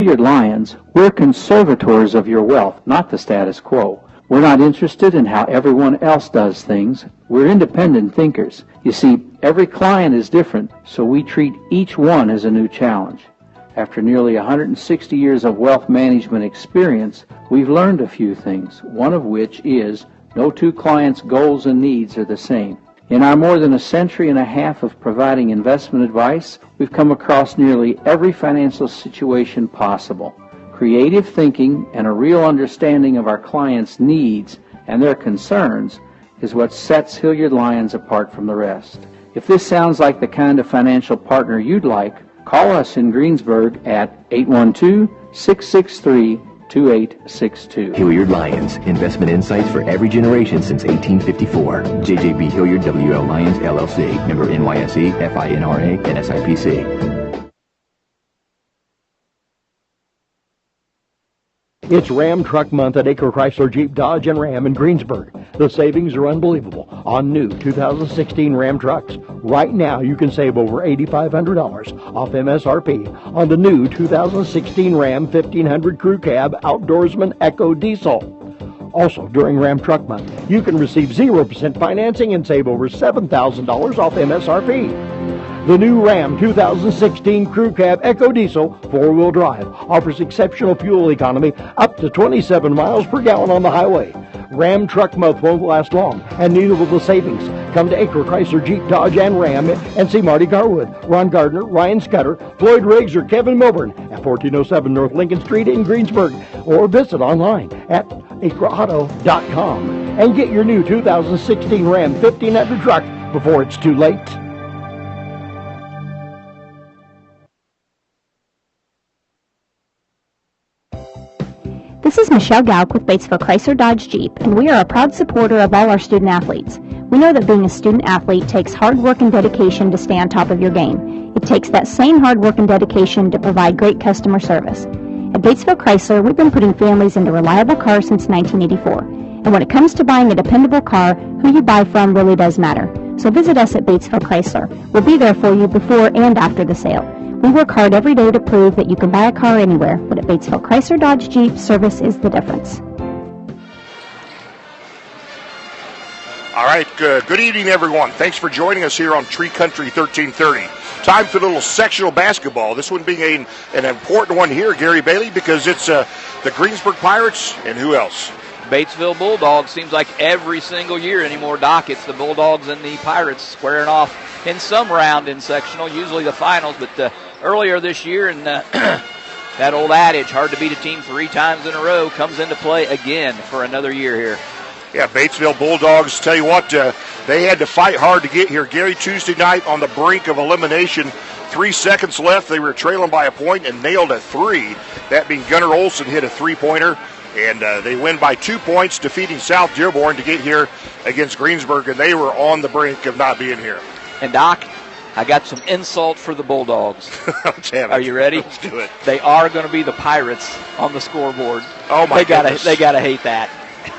Hilliard Lions, we're conservators of your wealth, not the status quo. We're not interested in how everyone else does things. We're independent thinkers. You see, every client is different, so we treat each one as a new challenge. After nearly 160 years of wealth management experience, we've learned a few things, one of which is no two clients' goals and needs are the same. In our more than a century and a half of providing investment advice, we've come across nearly every financial situation possible. Creative thinking and a real understanding of our clients' needs and their concerns is what sets Hilliard Lions apart from the rest. If this sounds like the kind of financial partner you'd like, call us in Greensburg at 812-663-2862. Hilliard Lions, investment insights for every generation since 1854. JJB Hilliard WL Lions LLC, member NYSE, FINRA, and SIPC. It's Ram Truck Month at Acre Chrysler Jeep Dodge and Ram in Greensburg. The savings are unbelievable on new 2016 Ram trucks. Right now, you can save over $8,500 off MSRP on the new 2016 Ram 1500 Crew Cab Outdoorsman Eco Diesel. Also, during Ram Truck Month, you can receive 0% financing and save over $7,000 off MSRP. The new Ram 2016 Crew Cab Eco Diesel 4-wheel drive offers exceptional fuel economy up to 27 miles per gallon on the highway. Ram Truck Month won't last long, and neither will the savings. Come to Acre Chrysler Jeep Dodge and Ram and see Marty Garwood, Ron Gardner, Ryan Scudder, Floyd Riggs, or Kevin Milburn at 1407 North Lincoln Street in Greensburg, or visit online at acreauto.com and get your new 2016 Ram 1500 truck before it's too late. This is Michelle Gauk with Batesville Chrysler Dodge Jeep, and we are a proud supporter of all our student athletes. We know that being a student athlete takes hard work and dedication to stay on top of your game. It takes that same hard work and dedication to provide great customer service. At Batesville Chrysler, we've been putting families into reliable cars since 1984. And when it comes to buying a dependable car, who you buy from really does matter. So visit us at Batesville Chrysler. We'll be there for you before and after the sale. We work hard every day to prove that you can buy a car anywhere, but at Batesville Chrysler Dodge Jeep, service is the difference. All right, good evening, everyone. Thanks for joining us here on Tree Country 1330. Time for a little sectional basketball. This one being an important one here, Gary Bailey, because it's the Greensburg Pirates and who else? Batesville Bulldogs. Seems like every single year anymore, Doc, it's the Bulldogs and the Pirates squaring off in some round in sectional, usually the finals, but earlier this year, and that old adage, hard to beat a team 3 times in a row, comes into play again for another year here. Yeah, Batesville Bulldogs, tell you what, they had to fight hard to get here. Gary, Tuesday night on the brink of elimination, 3 seconds left. They were trailing by a point and nailed a 3. That being Gunnar Olson hit a 3-pointer, and they win by 2 points, defeating South Dearborn to get here against Greensburg, and they were on the brink of not being here. And, Doc, I got some insult for the Bulldogs. Damn it. Are you ready? Let's do it. They are going to be the Pirates on the scoreboard. Oh, my goodness. They got to hate that.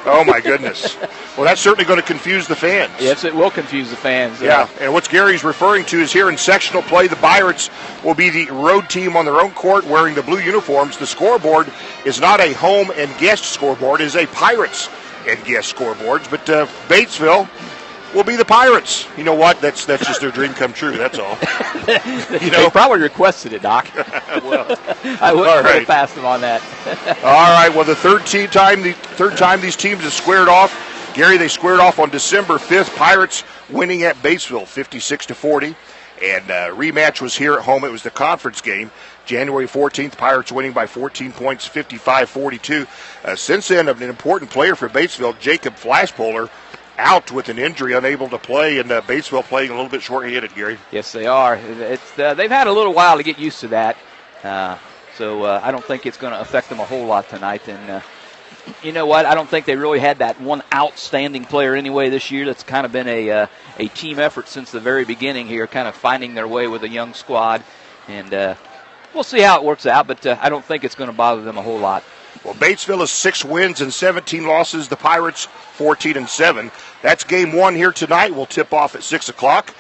Oh, my goodness. Well, that's certainly going to confuse the fans. Yes, it will confuse the fans. Yeah, and what Gary's referring to is here in sectional play, the Pirates will be the road team on their own court wearing the blue uniforms. The scoreboard is not a home and guest scoreboard. It is a Pirates and guest scoreboards. But Batesville will be the Pirates. You know what? That's just their dream come true. That's all. They probably requested it, Doc. Well, I wouldn't have passed them on that. All right. Well, the third time these teams have squared off. Gary, they squared off on December 5th. Pirates winning at Batesville 56-40. And rematch was here at home. It was the conference game. January 14th, Pirates winning by 14 points, 55-42. Since then, an important player for Batesville, Jacob Flashpolar, out with an injury, unable to play, and Batesville playing a little bit short-handed, Gary. Yes, they are. They've had a little while to get used to that, so I don't think it's going to affect them a whole lot tonight. And you know what? I don't think they really had that one outstanding player anyway this year. That's kind of been a team effort since the very beginning here, kind of finding their way with a young squad. And we'll see how it works out, but I don't think it's going to bother them a whole lot. Well, Batesville is 6 wins and 17 losses. The Pirates 14-7. That's game 1 here tonight. We'll tip off at 6 o'clock.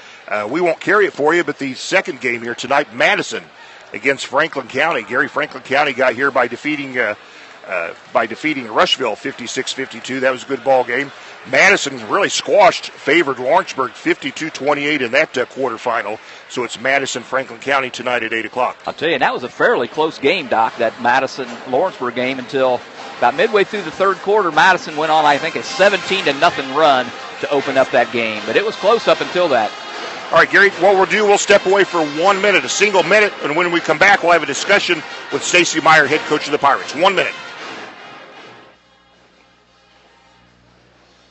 We won't carry it for you, but the second game here tonight, Madison against Franklin County. Gary, Franklin County got here by defeating Rushville 56-52. That was a good ball game. Madison really squashed favored Lawrenceburg 52-28 in that quarterfinal. So it's Madison-Franklin County tonight at 8 o'clock. I'll tell you, that was a fairly close game, Doc, that Madison-Lawrenceburg game, until about midway through the third quarter. Madison went on, I think, a 17-0 run to open up that game. But it was close up until that. All right, Gary, what we'll do, we'll step away for 1 minute, a single minute, and when we come back, we'll have a discussion with Stacy Meyer, head coach of the Pirates. 1 minute.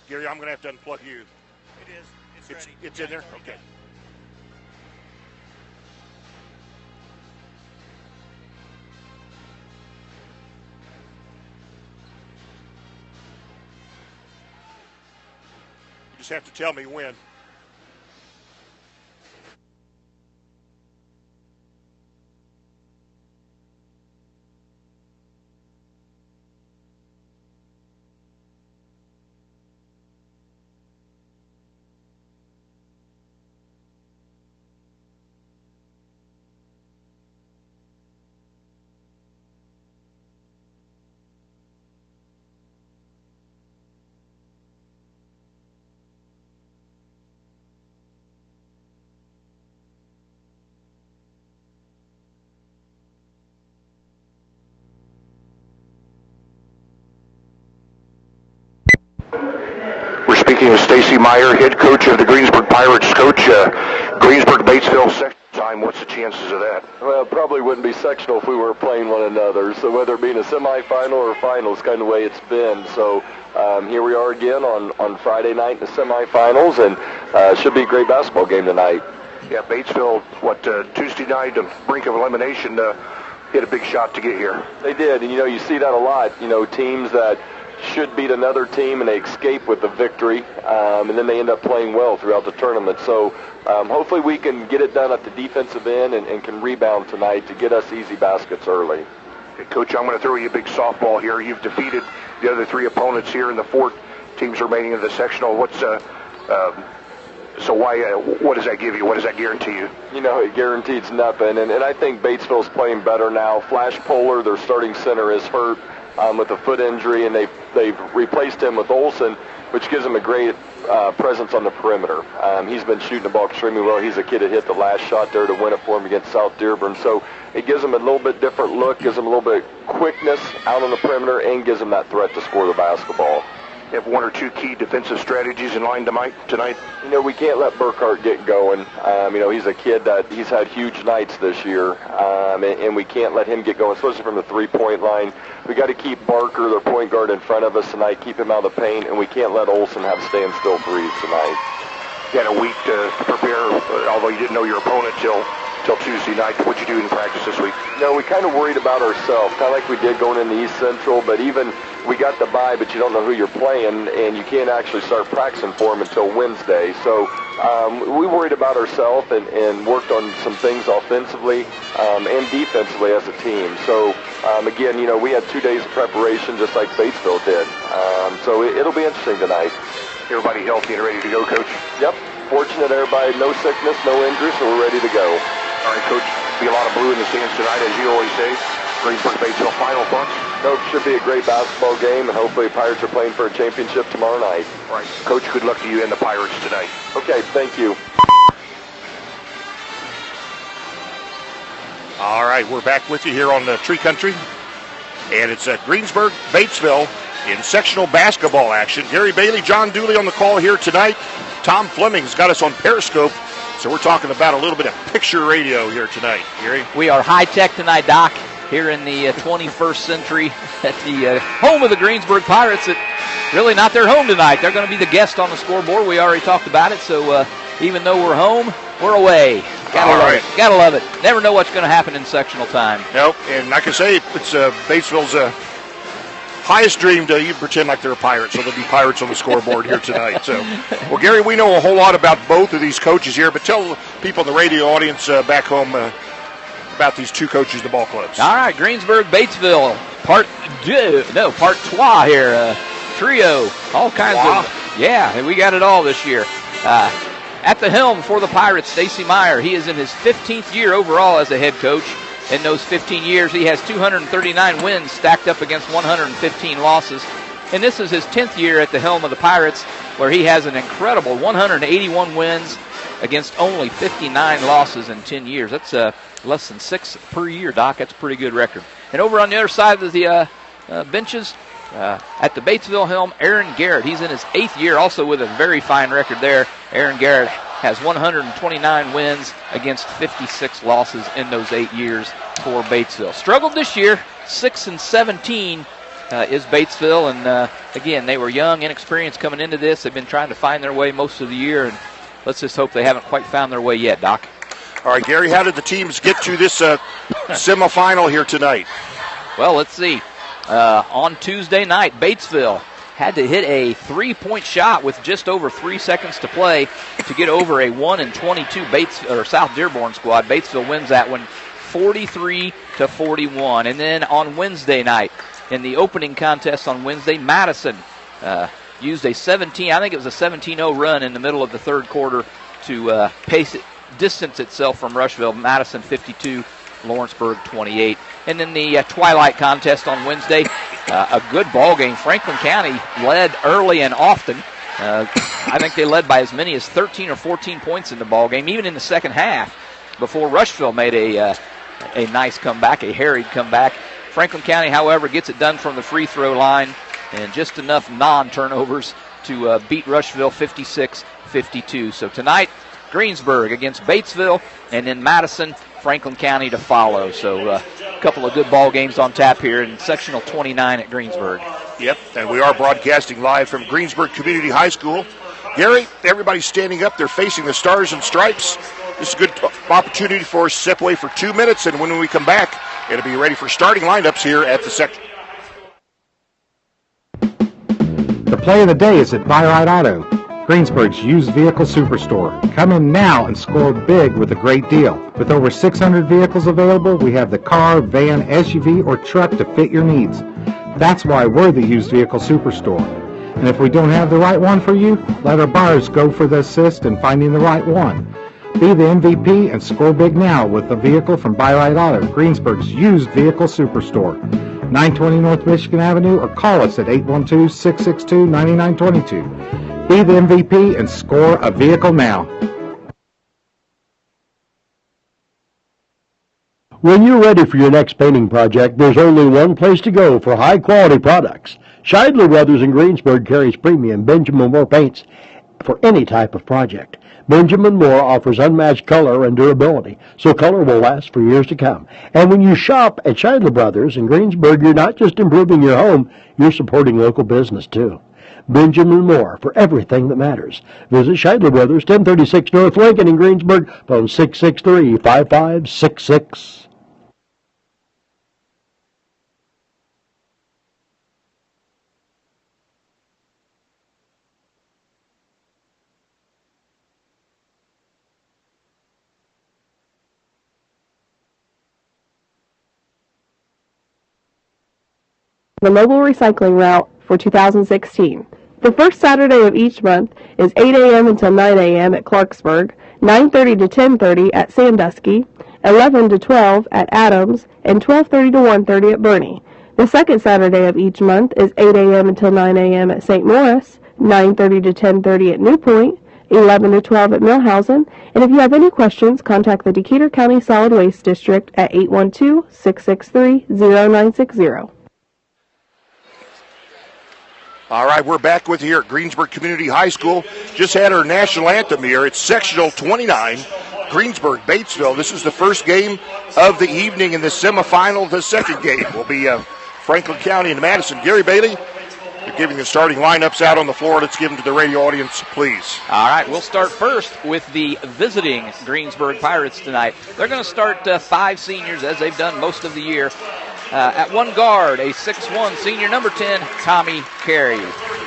Gary, I'm going to have to unplug you. It is. It's ready. It's in there? Okay. You just have to tell me when. Speaking with Stacy Meyer, head coach of the Greensburg Pirates. Coach, Greensburg, Batesville, sectional time, what's the chances of that? Well, it probably wouldn't be sectional if we were playing one another. So whether it be in a semifinal or final is kind of the way it's been. So here we are again on Friday night in the semifinals, and it should be a great basketball game tonight. Yeah, Batesville, Tuesday night, the brink of elimination, hit a big shot to get here. They did, and you see that a lot. Teams that should beat another team and they escape with the victory, and then they end up playing well throughout the tournament. So hopefully we can get it done at the defensive end and can rebound tonight to get us easy baskets early. Hey, Coach, I'm going to throw you a big softball here. You've defeated the other three opponents here in the 4 teams remaining in the sectional. What does that give you? What does that guarantee you? It guarantees nothing, and I think Batesville's playing better now. Flash Polar, their starting center, is hurt with a foot injury, and they've replaced him with Olson, which gives him a great presence on the perimeter. He's been shooting the ball extremely well. He's a kid that hit the last shot there to win it for him against South Dearborn. So it gives him a little bit different look, gives him a little bit quickness out on the perimeter, and gives him that threat to score the basketball. You have 1 or 2 key defensive strategies in line tonight? We can't let Burkhart get going. He's a kid that he's had huge nights this year, and we can't let him get going, especially from the three-point line. We got to keep Barker, their point guard, in front of us tonight, keep him out of the paint, and we can't let Olson have stand-still threes tonight. You had a week to prepare, although you didn't know your opponent till Tuesday night. What'd you do in practice this week? We kind of worried about ourselves, kind of like we did going into East Central, but even we got the bye, but you don't know who you're playing, and you can't actually start practicing for them until Wednesday. So we worried about ourselves and worked on some things offensively and defensively as a team. So, again, we had 2 days of preparation just like Batesville did. So it'll be interesting tonight. Everybody healthy and ready to go, Coach? Yep. Fortunate everybody, no sickness, no injuries, so we're ready to go. All right, Coach, be a lot of blue in the stands tonight, as you always say. Greensburg Batesville final thoughts? No, it should be a great basketball game, and hopefully the Pirates are playing for a championship tomorrow night. All right. Coach, good luck to you and the Pirates tonight. Okay, thank you. All right, we're back with you here on the Tree Country. And it's Greensburg Batesville in sectional basketball action. Gary Bailey, John Dooley on the call here tonight. Tom Fleming's got us on Periscope. So we're talking about a little bit of picture radio here tonight, Gary. We are high-tech tonight, Doc, here in the 21st century at the home of the Greensburg Pirates. Really not their home tonight. They're going to be the guest on the scoreboard. We already talked about it, so even though we're home, we're away. Gotta love it. Never know what's going to happen in sectional time. Nope, and like I say, it's Batesville's highest dream to you pretend like they're a pirate, so there'll be Pirates on the scoreboard here tonight. So, well, Gary, we know a whole lot about both of these coaches here, but tell people in the radio audience back home about these 2 coaches of the ball clubs. All right, Greensburg, Batesville, part trois here, trio, all kinds of, yeah, we got it all this year. At the helm for the Pirates, Stacy Meyer. He is in his 15th year overall as a head coach. in those 15 years. He has 239 wins stacked up against 115 losses. And this is his 10th year at the helm of the Pirates, where he has an incredible 181 wins against only 59 losses in 10 years. That's less than 6 per year, Doc. That's a pretty good record. And over on the other side of the benches, at the Batesville helm, Aaron Garrett. He's in his 8th year, also with a very fine record there. Aaron Garrett has 129 wins against 56 losses in those 8 years for Batesville. Struggled this year, 6-17 is Batesville, and again, they were young, inexperienced coming into this. They've been trying to find their way most of the year, and let's just hope they haven't quite found their way yet, Doc. All right, Gary, how did the teams get to this semifinal here tonight? Well, let's see. On Tuesday night, Batesville had to hit a 3-point shot with just over 3 seconds to play to get over a 1-22 South Dearborn squad. Batesville wins that one 43-41. And then on Wednesday night, in the opening contest on Wednesday, Madison used a 17-0 run in the middle of the third quarter to distance itself from Rushville. Madison 52, Lawrenceburg 28. And then the twilight contest on Wednesday, a good ball game. Franklin County led early and often. I think they led by as many as 13 or 14 points in the ball game, even in the second half, before Rushville made a nice comeback, a harried comeback. Franklin County, however, gets it done from the free throw line and just enough non-turnovers to beat Rushville 56-52. So tonight, Greensburg against Batesville, and then Madison, Franklin County to follow. So a couple of good ball games on tap here in Sectional 29 at Greensburg. Yep, and we are broadcasting live from Greensburg Community High School. Gary, everybody's standing up. They're facing the Stars and Stripes. This is a good opportunity for us to step away for 2 minutes, and when we come back, it'll be ready for starting lineups here at the section. The play of the day is at Buy Right Auto, Greensburg's used vehicle superstore. Come in now and score big with a great deal. With over 600 vehicles available, we have the car, van, SUV, or truck to fit your needs. That's why we're the used vehicle superstore. And if we don't have the right one for you, let our buyers go for the assist in finding the right one. Be the MVP and score big now with a vehicle from Buy Right Auto, Greensburg's used vehicle superstore. 920 North Michigan Avenue, or call us at 812-662-9922. Be the MVP and score a vehicle now. When you're ready for your next painting project, there's only one place to go for high-quality products. Scheidler Brothers in Greensburg carries premium Benjamin Moore paints for any type of project. Benjamin Moore offers unmatched color and durability, so color will last for years to come. And when you shop at Scheidler Brothers in Greensburg, you're not just improving your home, you're supporting local business too. Benjamin Moore for everything that matters. Visit Scheidler Brothers, 1036 North Lincoln in Greensburg, phone 663-5566. The mobile recycling route for 2016. The first Saturday of each month is 8 a.m. until 9 a.m. at Clarksburg, 9:30 to 10:30 at Sandusky, 11 to 12 at Adams, and 12:30 to 1:30 at Burney. The second Saturday of each month is 8 a.m. until 9 a.m. at St. Morris, 9:30 to 10:30 at New Point, 11 to 12 at Millhausen, and if you have any questions, contact the Decatur County Solid Waste District at 812-663-0960. All right, we're back with you here at Greensburg Community High School. Just had our national anthem here. It's Sectional 29, Greensburg, Batesville. This is the first game of the evening in the semifinal. The second game will be Franklin County and Madison. Gary Bailey, you're giving the starting lineups out on the floor. Let's give them to the radio audience, please. All right, we'll start first with the visiting Greensburg Pirates tonight. They're going to start 5 seniors, as they've done most of the year. At one guard, a 6'1" senior, number 10, Tommy Carey.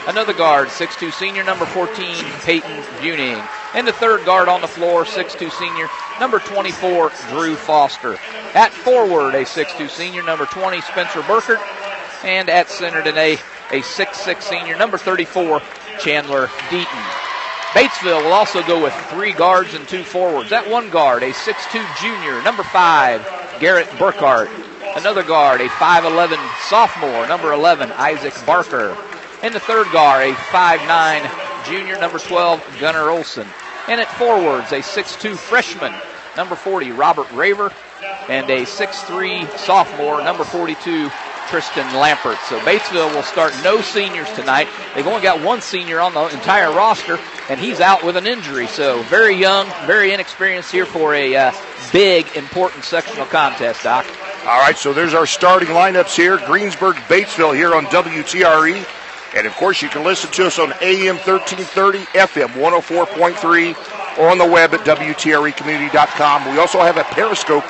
Another guard, 6'2" senior, number 14, Peyton Buning. And the third guard on the floor, 6'2" senior, number 24, Drew Foster. At forward, a 6'2" senior, number 20, Spencer Burkert. And at center today, a 6'6" senior, number 34, Chandler Deaton. Batesville will also go with 3 guards and 2 forwards. At one guard, a 6'2" junior, number 5, Garrett Burkhardt. Another guard, a 5'11 sophomore, number 11, Isaac Barker. And the third guard, a 5'9 junior, number 12, Gunnar Olson. And at forwards, a 6'2 freshman, number 40, Robert Raver. And a 6'3 sophomore, number 42, Tristan Lampert. So Batesville will start no seniors tonight. They've only got one senior on the entire roster, and he's out with an injury. So very young, very inexperienced here for a big, important sectional contest, Doc. All right, so there's our starting lineups here. Greensburg, Batesville here on WTRE. And, of course, you can listen to us on AM 1330, FM 104.3, or on the web at WTREcommunity.com. We also have a Periscope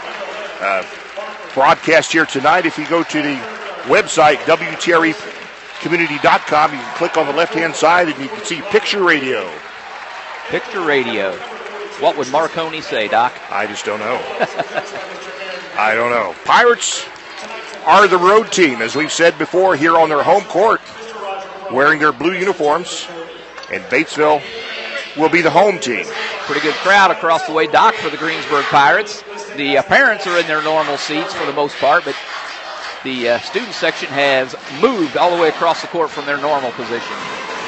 broadcast here tonight. If you go to the website, WTREcommunity.com, you can click on the left-hand side and you can see Picture Radio. Picture Radio. What would Marconi say, Doc? I just don't know. I don't know. Pirates are the road team, as we've said before, here on their home court, wearing their blue uniforms, and Batesville will be the home team. Pretty good crowd across the way, Doc, for the Greensburg Pirates. The parents are in their normal seats for the most part, but the student section has moved all the way across the court from their normal position.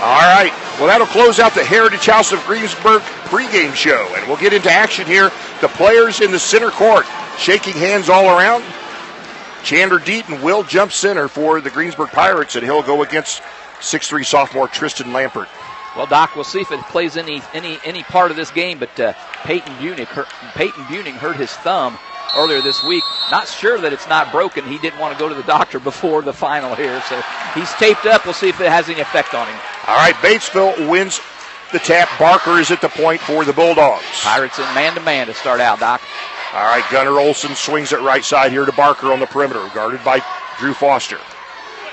All right. Well, that'll close out the Heritage House of Greensburg pregame show, and we'll get into action here. The players in the center court shaking hands all around. Chandler Deaton will jump center for the Greensburg Pirates, and he'll go against 6'3 sophomore Tristan Lampert. Well, Doc, we'll see if it plays any part of this game, but Peyton Buning hurt his thumb earlier this week. Not sure that it's not broken. He didn't want to go to the doctor before the final here, so he's taped up. We'll see if it has any effect on him. All right, Batesville wins the tap. Barker is at the point for the Bulldogs. Pirates in man-to-man to start out, Doc. All right, Gunnar Olson swings it right side here to Barker on the perimeter, guarded by Drew Foster.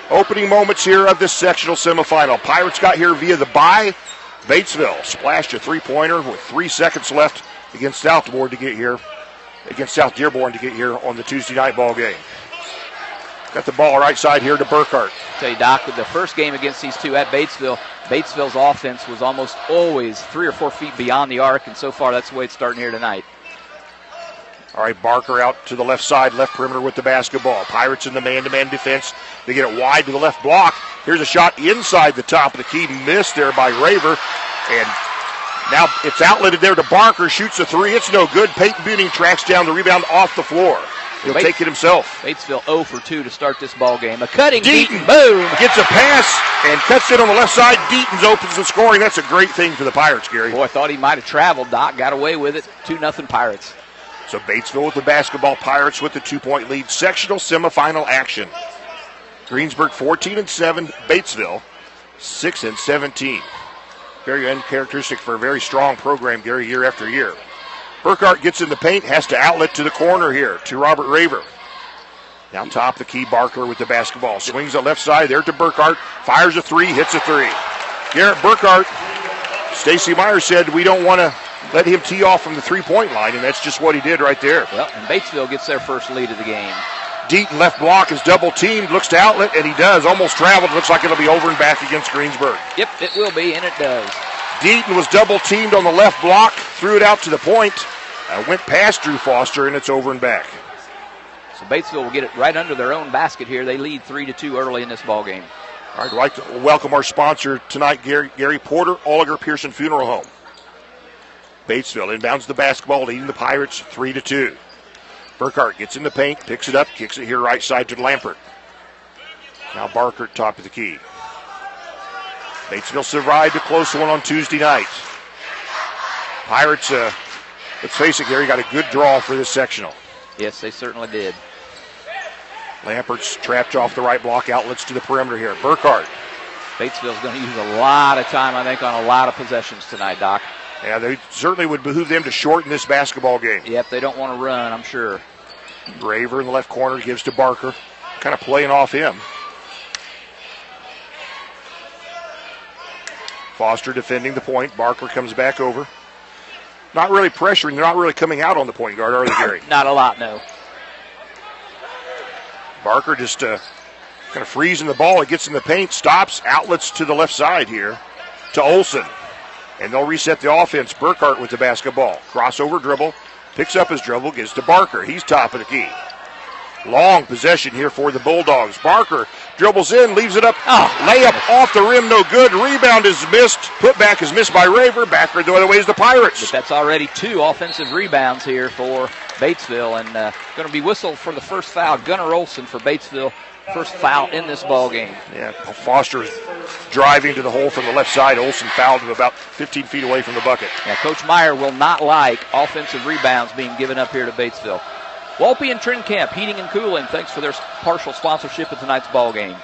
Opening moments here of this sectional semifinal. Pirates got here via the bye. Batesville splashed a three-pointer with 3 seconds left against South Dearborn to get here on the Tuesday night ball game. Got the ball right side here to Burkhardt. Tell you, Doc, with the first game against these two at Batesville, Batesville's offense was almost always 3 or 4 feet beyond the arc, and so far that's the way it's starting here tonight. All right, Barker out to the left side, left perimeter with the basketball. Pirates in the man-to-man defense. They get it wide to the left block. Here's a shot inside the top of the key. Missed there by Raver. And now it's outletted there to Barker. Shoots a three. It's no good. Peyton Buning tracks down the rebound off the floor. He'll take it himself. Batesville 0 for 2 to start this ball game. A cutting Deaton, boom. Gets a pass and cuts it on the left side. Deaton's opens the scoring. That's a great thing for the Pirates, Gary. Boy, I thought he might have traveled, Doc. Got away with it. 2-0 Pirates. So Batesville with the basketball, Pirates with the 2-point lead. Sectional semifinal action. Greensburg 14-7, Batesville 6-17. Very uncharacteristic for a very strong program, Gary, year after year. Burkhardt gets in the paint, has to outlet to the corner here to Robert Raver. Now top of the key, Barker with the basketball. Swings it left side there to Burkhardt. Fires a three, hits a three. Garrett Burkhardt, Stacy Meyer said we don't want to let him tee off from the three-point line, and that's just what he did right there. Well, and Batesville gets their first lead of the game. Deaton left block is double-teamed, looks to outlet, and he does. Almost traveled. Looks like it'll be over and back against Greensburg. Yep, it will be, and it does. Deaton was double-teamed on the left block, threw it out to the point, went past Drew Foster, and it's over and back. So Batesville will get it right under their own basket here. They lead 3-2 early in this ball game. All right, I'd like to welcome our sponsor tonight, Gary Porter, Oliger Pearson Funeral Home. Batesville inbounds the basketball, leading the Pirates 3-2. Burkhardt gets in the paint, picks it up, kicks it here right side to Lampert. Now Barker top of the key. Batesville survived a close one on Tuesday night. Pirates, let's face it, Gary, got a good draw for this sectional. Yes, they certainly did. Lampert's trapped off the right block, outlets to the perimeter here. Burkhardt. Batesville's going to use a lot of time, I think, on a lot of possessions tonight, Doc. Yeah, they certainly would behoove them to shorten this basketball game. Yep, they don't want to run, I'm sure. Raver in the left corner gives to Barker, kind of playing off him. Foster defending the point. Barker comes back over. Not really pressuring. They're not really coming out on the point guard, are they, Gary? Not a lot, no. Barker just kind of freezing the ball. It gets in the paint, stops, outlets to the left side here to Olson. And they'll reset the offense. Burkhardt with the basketball. Crossover dribble. Picks up his dribble. Gets to Barker. He's top of the key. Long possession here for the Bulldogs. Barker dribbles in, leaves it up. Layup off the rim, no good. Rebound is missed. Putback is missed by Raver. Backer the other way is the Pirates. But that's already 2 offensive rebounds here for Batesville, and going to be whistled for the first foul. Gunnar Olson for Batesville. First foul in this ball game. Yeah, Foster is driving to the hole from the left side. Olson fouled him about 15 feet away from the bucket. Yeah, Coach Meyer will not like offensive rebounds being given up here to Batesville. Walpe and Trinkamp, Heating and Cooling, thanks for their partial sponsorship of tonight's ball game.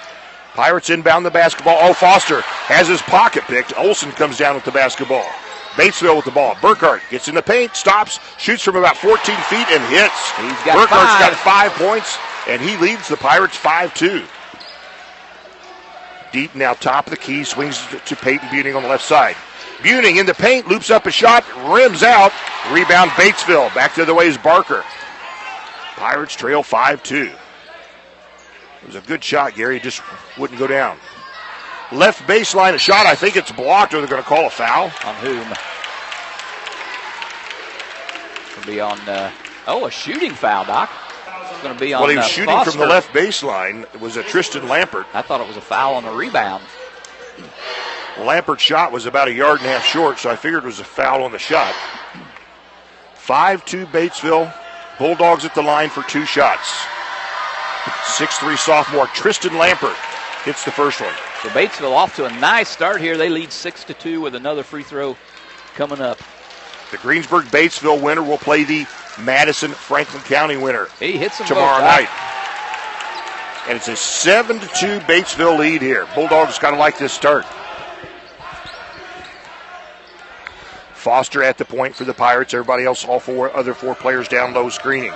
Pirates inbound the basketball. Oh, Foster has his pocket picked. Olson comes down with the basketball. Batesville with the ball. Burkhart gets in the paint, stops, shoots from about 14 feet, and hits. Burkhart's got 5 points, and he leads the Pirates 5-2. Deep now top of the key, swings to Peyton Buning on the left side. Buning in the paint, loops up a shot, rims out. Rebound Batesville. Back the other way is Barker. Pirates trail 5-2. It was a good shot, Gary. It just wouldn't go down. Left baseline, a shot. I think it's blocked, or they're going to call a foul. On whom? It's going to be on, a shooting foul, Doc. It's going to be on Well, he was shooting Foster. from the left baseline. It was a Tristan Lampert. I thought it was a foul on the rebound. Lampert's shot was about 1.5 yards short, so I figured it was a foul on the shot. 5-2 Batesville. Bulldogs at the line for 2 shots. 6'3" sophomore Tristan Lampert hits the first one. So Batesville off to a nice start here. They lead 6-2 with another free throw coming up. The Greensburg-Batesville winner will play the Madison-Franklin County winner. He hits them tomorrow both, night. And it's a 7-2 Batesville lead here. Bulldogs kind of like this start. Foster at the point for the Pirates. Everybody else, all other four players down low screening.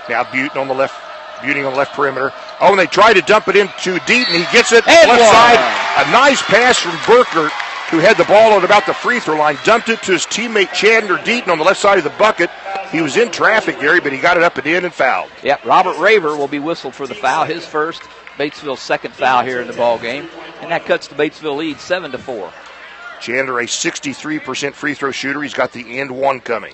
Now Buning on the left perimeter. Oh, and they try to dump it into Deaton. He gets it left side. A nice pass from Burkert, who had the ball at about the free throw line. Dumped it to his teammate Chandler Deaton on the left side of the bucket. He was in traffic, Gary, but he got it up and in and fouled. Yep, Robert Raver will be whistled for the foul. His first, Batesville's second foul here in the ball game. And that cuts the Batesville lead 7-4. Chandler, a 63% free throw shooter. He's got the and one coming.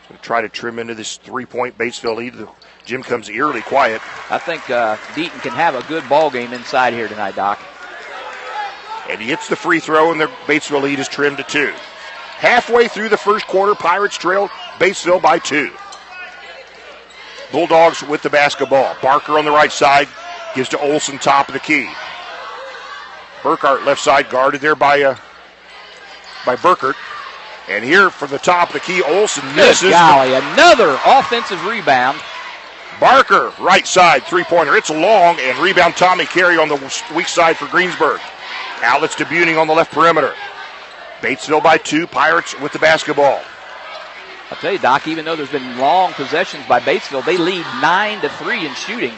So try to trim into this 3-point Batesville lead. The gym comes eerily quiet. I think Deaton can have a good ball game inside here tonight, Doc. And he hits the free throw, and the Batesville lead is trimmed to 2. Halfway through the first quarter, Pirates trail Batesville by 2. Bulldogs with the basketball. Barker on the right side gives to Olson, top of the key. Burkhart left side guarded there by Burkert. And here from the top of the key, Olson misses. Good golly, another offensive rebound. Barker, right side, three-pointer. It's long, and rebound Tommy Carey on the weak side for Greensburg. Outlets to Buning on the left perimeter. Batesville by 2, Pirates with the basketball. I'll tell you, Doc, even though there's been long possessions by Batesville, they lead 9-3 in shooting.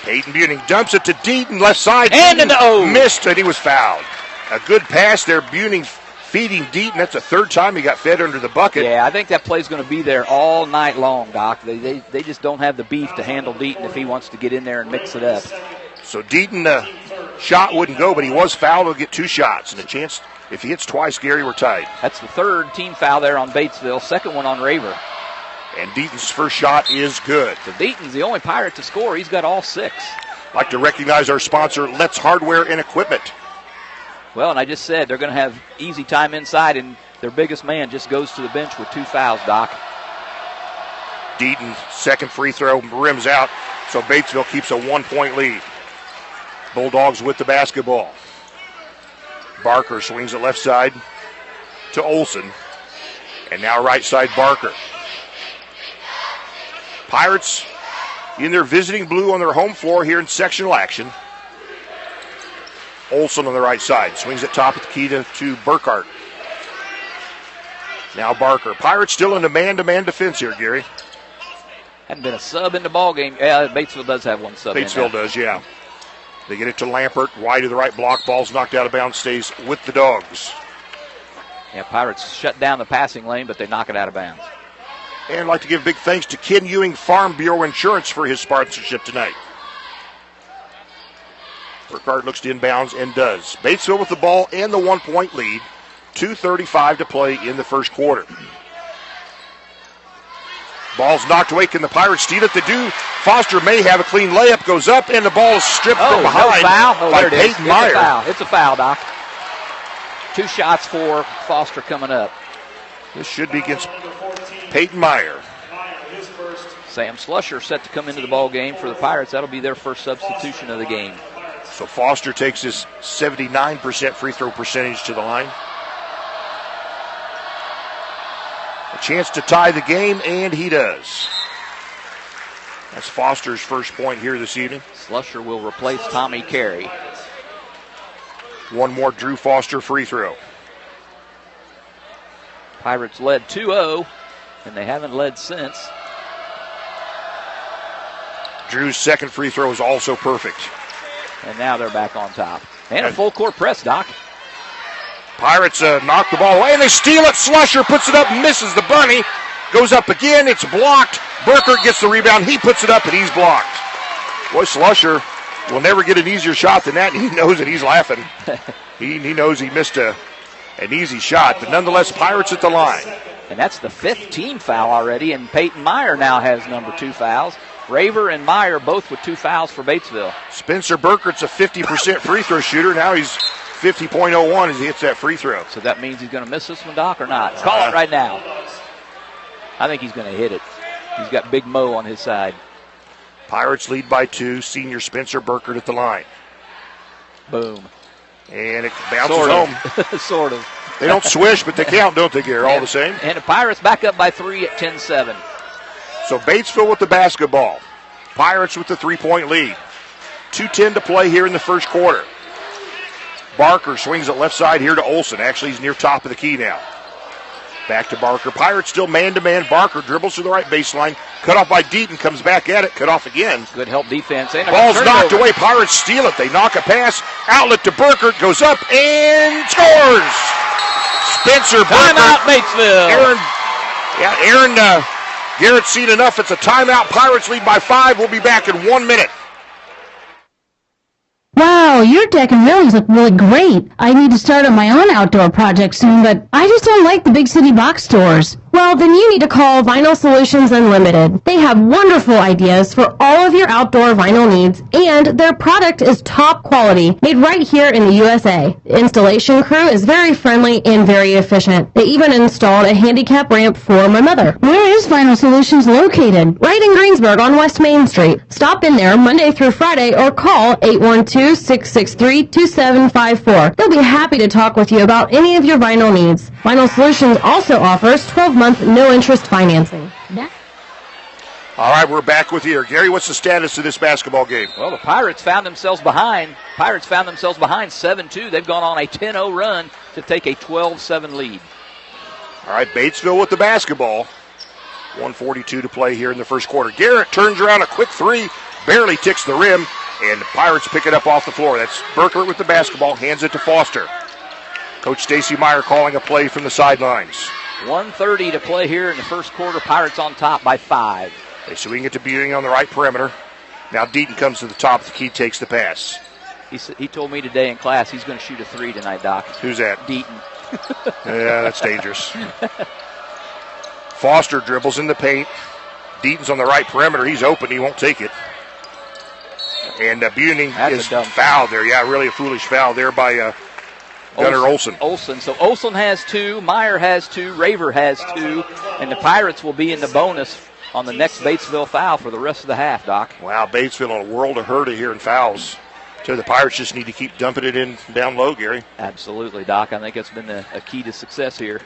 Peyton Buning dumps it to Deaton, left side. And Deaton missed, and he was fouled. A good pass there, Buning feeding Deaton. That's the third time he got fed under the bucket. Yeah, I think that play's going to be there all night long, Doc. They just don't have the beef to handle Deaton if he wants to get in there and mix it up. So Deaton, shot wouldn't go, but he was fouled. He'll get 2 shots, and a chance, if he hits twice, Gary, we're tied. That's the third team foul there on Batesville, second one on Raver. And Deaton's first shot is good. So Deaton's the only Pirate to score. He's got all 6. I'd like to recognize our sponsor, Let's Hardware and Equipment. Well, and I just said they're going to have easy time inside, and their biggest man just goes to the bench with 2 fouls, Doc. Deaton's second free throw rims out, so Batesville keeps a 1-point lead. Bulldogs with the basketball. Barker swings it left side to Olson. And now right side Barker. Pirates in their visiting blue on their home floor here in sectional action. Olson on the right side. Swings it top of the key to Burkhart. Now Barker. Pirates still in a man-to-man defense here, Gary. Hadn't been a sub in the ball game. Yeah, Batesville does have one sub. Batesville does, yeah. They get it to Lampert. Wide to the right block. Ball's knocked out of bounds. Stays with the Dogs. Yeah, Pirates shut down the passing lane, but they knock it out of bounds. And I'd like to give big thanks to Ken Ewing Farm Bureau Insurance for his sponsorship tonight. Burkhart looks to inbounds and does. Batesville with the ball and the 1-point lead. 2:35 to play in the first quarter. Ball's knocked away. Can the Pirates steal it? They do. Foster may have a clean layup. Goes up, and the ball is stripped from behind by Peyton Meyer. It's a foul, Doc. 2 shots for Foster coming up. This should be against Peyton Meyer. Sam Slusher set to come into the ball game for the Pirates. That'll be their first substitution of the game. So Foster takes his 79% free throw percentage to the line. A chance to tie the game, and he does. That's Foster's first point here this evening. Slusher will replace Tommy Carey. One more Drew Foster free throw. Pirates led 2-0, and they haven't led since. Drew's second free throw is also perfect. And now they're back on top. And a full court press, Doc. Pirates knock the ball away, and they steal it. Slusher puts it up, misses the bunny. Goes up again, it's blocked. Burkert gets the rebound, he puts it up, and he's blocked. Boy, Slusher will never get an easier shot than that, and he knows it. He's laughing. he knows he missed an easy shot, but nonetheless, Pirates at the line. And that's the 5th team foul already, and Peyton Meyer now has number 2 fouls. Raver and Meyer both with 2 fouls for Batesville. Spencer Burkert's a 50% free throw shooter. Now he's 50.01 as he hits that free throw. So that means he's going to miss this one, Doc, or not? Call it right now. I think he's going to hit it. He's got Big Mo on his side. Pirates lead by 2. Senior Spencer Burkert at the line. Boom. And it bounces home. Sort of. They don't swish, but they count, don't they, Gary? All the same. And the Pirates back up by 3 at 10-7. So Batesville with the basketball. Pirates with the 3-point lead. 2:10 to play here in the first quarter. Barker swings it left side here to Olsen. Actually, he's near top of the key now. Back to Barker. Pirates still man-to-man. Barker dribbles to the right baseline. Cut off by Deaton. Comes back at it. Cut off again. Good help defense. And ball's knocked away. Pirates steal it. They knock a pass. Outlet to Burkert. Goes up and scores. Spencer Burkert. Timeout, Batesville. Aaron Garrett's seen enough. It's a timeout. Pirates lead by 5. We'll be back in 1 minute. Wow, your deck and railings look really great. I need to start on my own outdoor project soon, but I just don't like the big city box stores. Well, then you need to call Vinyl Solutions Unlimited. They have wonderful ideas for all of your outdoor vinyl needs, and their product is top quality, made right here in the USA. The installation crew is very friendly and very efficient. They even installed a handicap ramp for my mother. Where is Vinyl Solutions located? Right in Greensburg on West Main Street. Stop in there Monday through Friday or call 812-663-2754. They'll be happy to talk with you about any of your vinyl needs. Vinyl Solutions also offers 12-month no-interest financing. All right, we're back with you here. Gary, what's the status of this basketball game? Well, the Pirates found themselves behind. 7-2. They've gone on a 10-0 run to take a 12-7 lead. All right, Batesville with the basketball. 1:42 to play here in the first quarter. Garrett turns around a quick 3, barely ticks the rim, and the Pirates pick it up off the floor. That's Burkert with the basketball, hands it to Foster. Coach Stacy Meyer calling a play from the sidelines. 1:30 to play here in the first quarter. Pirates on top by 5. They swing it to Buting on the right perimeter. Now Deaton comes to the top of the key, takes the pass. He told me today in class he's going to shoot a 3 tonight, Doc. Who's that? Deaton. Yeah, that's dangerous. Foster dribbles in the paint. Deaton's on the right perimeter. He's open. He won't take it. And Buting is fouled there. Yeah, really a foolish foul there by Gunnar Olsen. So Olsen has 2, Meyer has 2, Raver has 2, and the Pirates will be in the bonus on the next Batesville foul for the rest of the half, Doc. Wow, Batesville on a world of hurt here in fouls. So the Pirates just need to keep dumping it in down low, Gary. Absolutely, Doc. I think that's been a key to success here.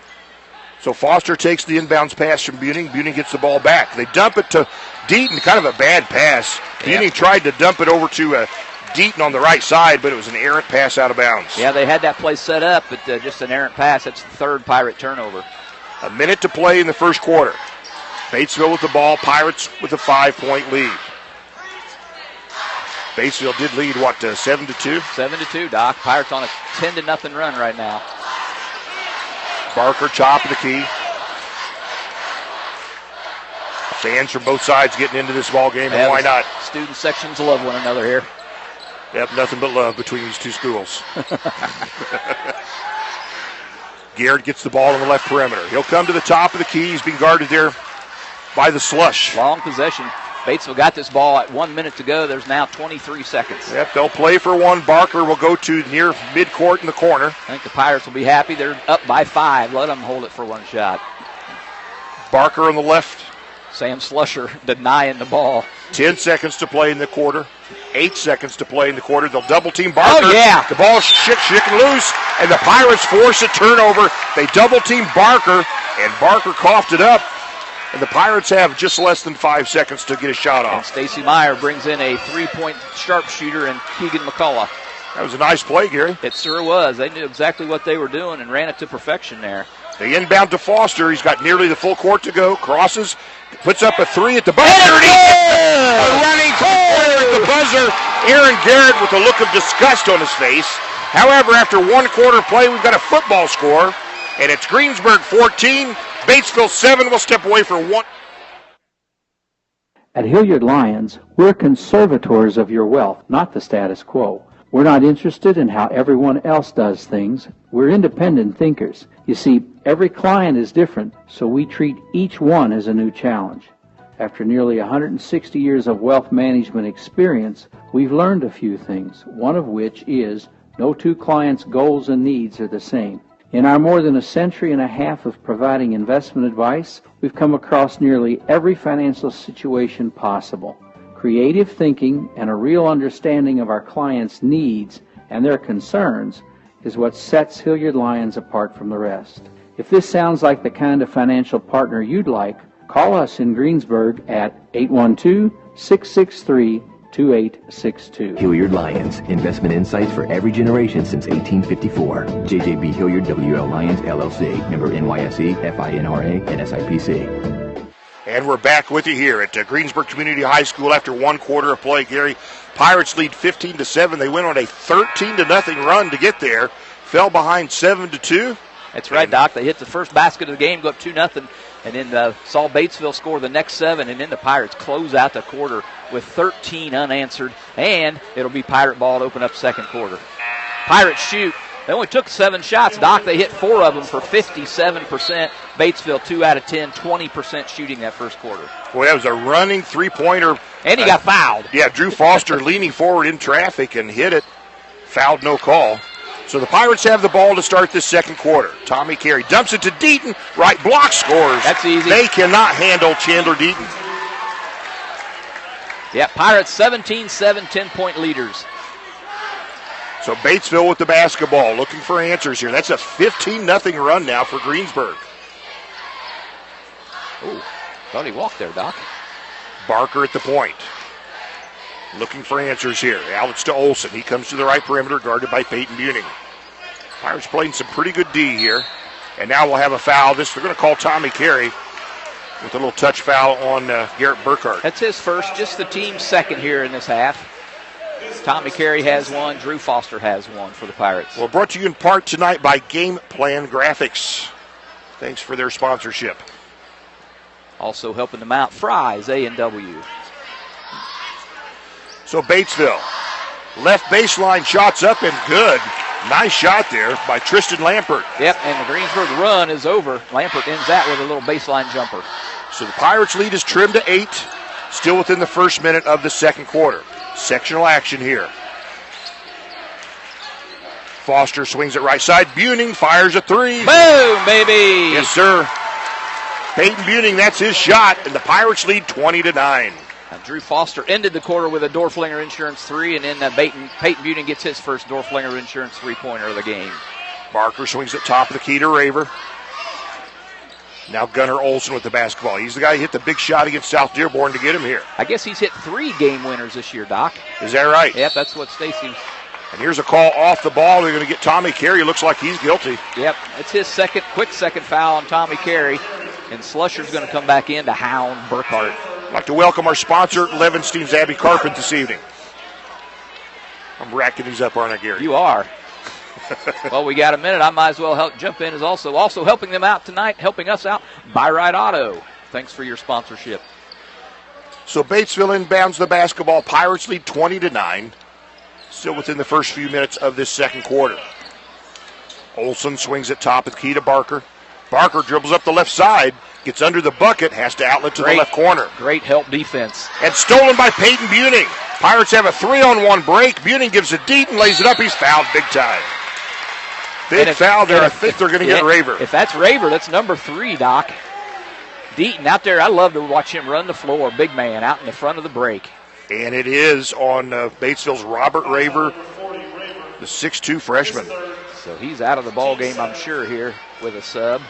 So Foster takes the inbounds pass from Buting. Buting gets the ball back. They dump it to Deaton, kind of a bad pass. Buting tried to dump it over to Deaton on the right side, but it was an errant pass out of bounds. Yeah, they had that play set up, but just an errant pass. That's the third Pirate turnover. A minute to play in the first quarter. Batesville with the ball. Pirates with a 5-point lead. Batesville did lead, 7-2? 7-2, Doc. Pirates on a 10-0 run right now. Barker, top of the key. Fans from both sides getting into this ball game, and why not? Student sections love one another here. Yep, nothing but love between these two schools. Garrett gets the ball on the left perimeter. He'll come to the top of the key. He's being guarded there by the slush. Long possession. Batesville got this ball at 1 minute to go. There's now 23 seconds. Yep, they'll play for one. Barker will go to near midcourt in the corner. I think the Pirates will be happy. They're up by 5. Let them hold it for one shot. Barker on the left. Sam Slusher denying the ball. 10 seconds to play in the quarter. 8 seconds to play in the quarter. They'll double team Barker. Oh, yeah. The ball's shaking loose, and the Pirates force a turnover. They double team Barker, and Barker coughed it up. And the Pirates have just less than 5 seconds to get a shot off. And Stacy Meyer brings in a 3-point sharpshooter in Keegan McCullough. That was a nice play, Gary. It sure was. They knew exactly what they were doing and ran it to perfection there. They inbound to Foster. He's got nearly the full court to go. Crosses, puts up a 3 at the buzzer. And a running three-pointer at the buzzer. Aaron Garrett with a look of disgust on his face. However, after 1 quarter play, we've got a football score. And it's Greensburg 14. Batesville 7 will step away for 1. At Hilliard Lyons, we're conservators of your wealth, not the status quo. We're not interested in how everyone else does things. We're independent thinkers. You see, every client is different, so we treat each one as a new challenge. After nearly 160 years of wealth management experience, we've learned a few things, one of which is no two clients' goals and needs are the same. In our more than a century and a half of providing investment advice, we've come across nearly every financial situation possible. Creative thinking and a real understanding of our clients' needs and their concerns is what sets Hilliard Lyons apart from the rest. If this sounds like the kind of financial partner you'd like, call us in Greensburg at 812-663-2862. Hilliard Lyons, investment insights for every generation since 1854. JJB Hilliard WL Lyons LLC, member NYSE, FINRA, and SIPC. And we're back with you here at Greensburg Community High School after 1 quarter of play. Gary, Pirates lead 15-7. They went on a 13-0 run to get there. Fell behind 7-2. That's right, Doc. They hit the first basket of the game, go up 2-0, and then saw Batesville score the next 7, and then the Pirates close out the quarter with 13 unanswered, and it'll be Pirate ball to open up second quarter. Pirates shoot. They only took 7 shots, Doc. They hit 4 of them for 57%. Batesville 2 out of 10, 20% shooting that first quarter. Boy, that was a running three-pointer. And he got fouled. Yeah, Drew Foster leaning forward in traffic and hit it. Fouled, no call. So the Pirates have the ball to start this second quarter. Tommy Carey dumps it to Deaton. Right block, scores. That's easy. They cannot handle Chandler Deaton. Yeah, Pirates 17-7, 10-point leaders. So Batesville with the basketball, looking for answers here. That's a 15-0 run now for Greensburg. Ooh, thought he walked there, Doc. Barker at the point. Looking for answers here. Alex to Olsen. He comes to the right perimeter, guarded by Peyton Buning. Pirates playing some pretty good D here. And now we'll have a foul. They're going to call Tommy Carey with a little touch foul on Garrett Burkhart. That's his first, just the team's second here in this half. Tommy Carey has one. Drew Foster has one for the Pirates. Well, brought to you in part tonight by Game Plan Graphics. Thanks for their sponsorship. Also helping them out, Fry's A&W. So Batesville, left baseline shots up and good. Nice shot there by Tristan Lampert. Yep, and the Greensburg run is over. Lampert ends that with a little baseline jumper. So the Pirates lead is trimmed to 8, still within the first minute of the second quarter. Sectional action here. Foster swings it right side. Buning fires a 3. Boom, baby! Yes, sir. Peyton Buning, that's his shot, and the Pirates lead 20-9. Drew Foster ended the quarter with a Dorflinger Insurance 3, and then Peyton Buning gets his first Dorflinger Insurance 3-pointer of the game. Barker swings at top of the key to Raver. Now Gunnar Olsen with the basketball. He's the guy who hit the big shot against South Dearborn to get him here. I guess he's hit 3 game winners this year, Doc. Is that right? Yep, that's what Stacy. And here's a call off the ball. They're going to get Tommy Carey. Looks like he's guilty. Yep, it's his quick second foul on Tommy Carey. And Slusher's going to come back in to hound Burkhart. I'd like to welcome our sponsor, Levenstein's Abbey Carpet, this evening. I'm racking these up, aren't I, Gary? You are. Well, we got a minute. I might as well jump in. Is also helping them out tonight, helping us out, Buy-Rite Auto. Thanks for your sponsorship. So Batesville inbounds the basketball. Pirates lead 20-9. Still within the first few minutes of this second quarter. Olsen swings at top of the key to Barker. Barker dribbles up the left side, Gets under the bucket, has to outlet to the left corner. Great help defense. And stolen by Peyton Buning. Pirates have a 3-on-1 break. Buning gives it deep and lays it up. He's fouled big time. Big foul there. I think they're going to get Raver. If that's Raver, that's number 3, Doc. Deaton out there, I love to watch him run the floor. Big man out in the front of the break. And it is on Batesville's Robert Raver, the 6'2 freshman. So he's out of the ball game, I'm sure, here with a sub.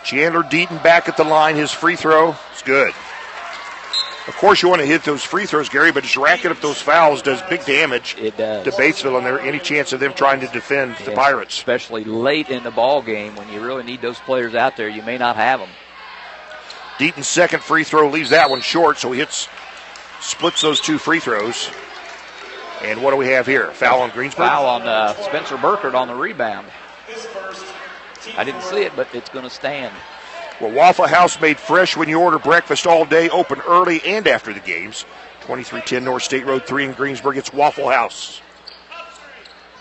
Chandler Deaton back at the line. His free throw is good. Of course, you want to hit those free throws, Gary, but just racking up those fouls does big damage to Batesville, and there any chance of them trying to defend the Pirates. Especially late in the ball game when you really need those players out there, you may not have them. Deaton's second free throw leaves that one short, so he splits those 2 free throws. And what do we have here? Foul on Greensburg? Foul on Spencer Burkert on the rebound. I didn't see it, but it's going to stand. Well, Waffle House made fresh when you order breakfast all day, open early and after the games. 2310 North State Road 3 in Greensburg. It's Waffle House.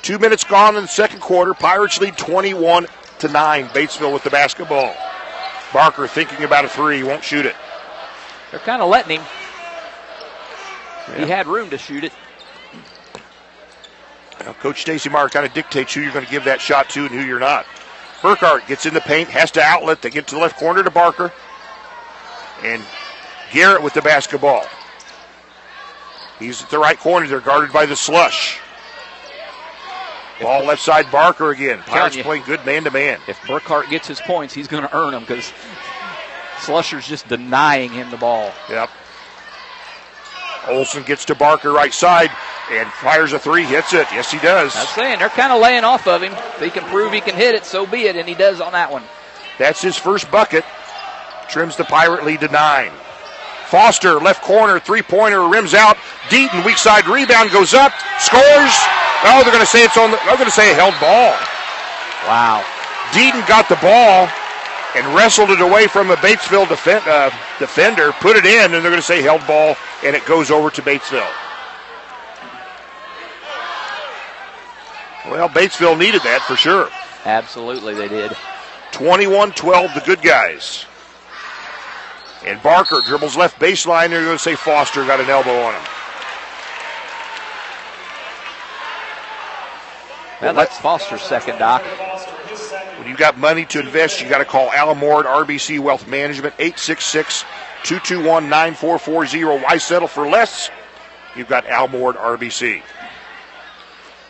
2 minutes gone in the second quarter. Pirates lead 21-9. Batesville with the basketball. Barker thinking about a 3. He won't shoot it. They're kind of letting him. Yeah. He had room to shoot it. Now, Coach Stacy Meyer kind of dictates who you're going to give that shot to and who you're not. Burkhart gets in the paint, has to outlet. They get to the left corner to Barker. And Garrett with the basketball. He's at the right corner. They're guarded by the Slush. Ball left side, Barker again. Pirates playing good man-to-man. If Burkhart gets his points, he's going to earn them because Slusher's just denying him the ball. Yep. Olsen gets to Barker right side and fires a 3, hits it. Yes, he does. I'm saying they're kind of laying off of him. If he can prove he can hit it, so be it, and he does on that one. That's his first bucket. Trims the Pirate lead to 9. Foster, left corner, 3-pointer, rims out. Deaton, weak side rebound, goes up, scores. Oh, they're going to say it's on. They're going to say a held ball. Wow. Deaton got the ball and wrestled it away from a Batesville defender, put it in, and they're going to say held ball, and it goes over to Batesville. Well, Batesville needed that for sure. Absolutely, they did. 21-12, the good guys. And Barker dribbles left baseline. They're going to say Foster got an elbow on him. Well, that's Foster's second, Doc. When you've got money to invest, you got to call Alan Ward, RBC Wealth Management, 866-221-9440. Why settle for less? You've got Al Ward, RBC.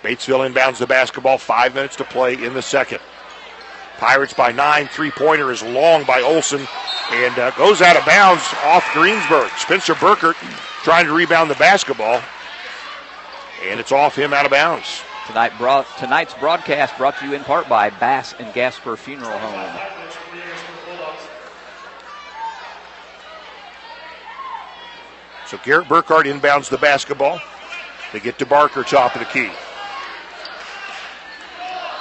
Batesville inbounds the basketball, 5 minutes to play in the second. Pirates by 9, 3-pointer is long by Olsen and goes out of bounds off Greensburg. Spencer Burkert trying to rebound the basketball, and it's off him out of bounds. Tonight's broadcast brought to you in part by Bass and Gasper Funeral Home. So Garrett Burkhardt inbounds the basketball. They get to Barker, top of the key.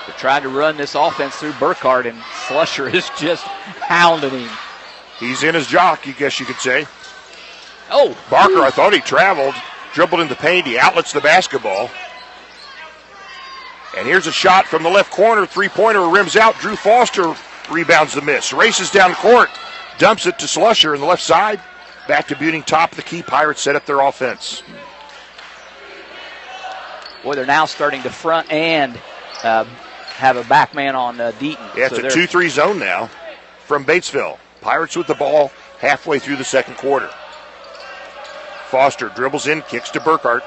They're trying to run this offense through Burkhardt, and Slusher is just hounding him. He's in his jock, I guess you could say. Oh. Barker, I thought he traveled, dribbled in the paint. He outlets the basketball. And here's a shot from the left corner. 3-pointer rims out. Drew Foster rebounds the miss. Races down court. Dumps it to Slusher on the left side. Back to Buning, top of the key. Pirates set up their offense. Boy, they're now starting to front and have a back man on Deaton. Yeah, it's a 2-3 zone now from Batesville. Pirates with the ball halfway through the second quarter. Foster dribbles in, kicks to Burkert,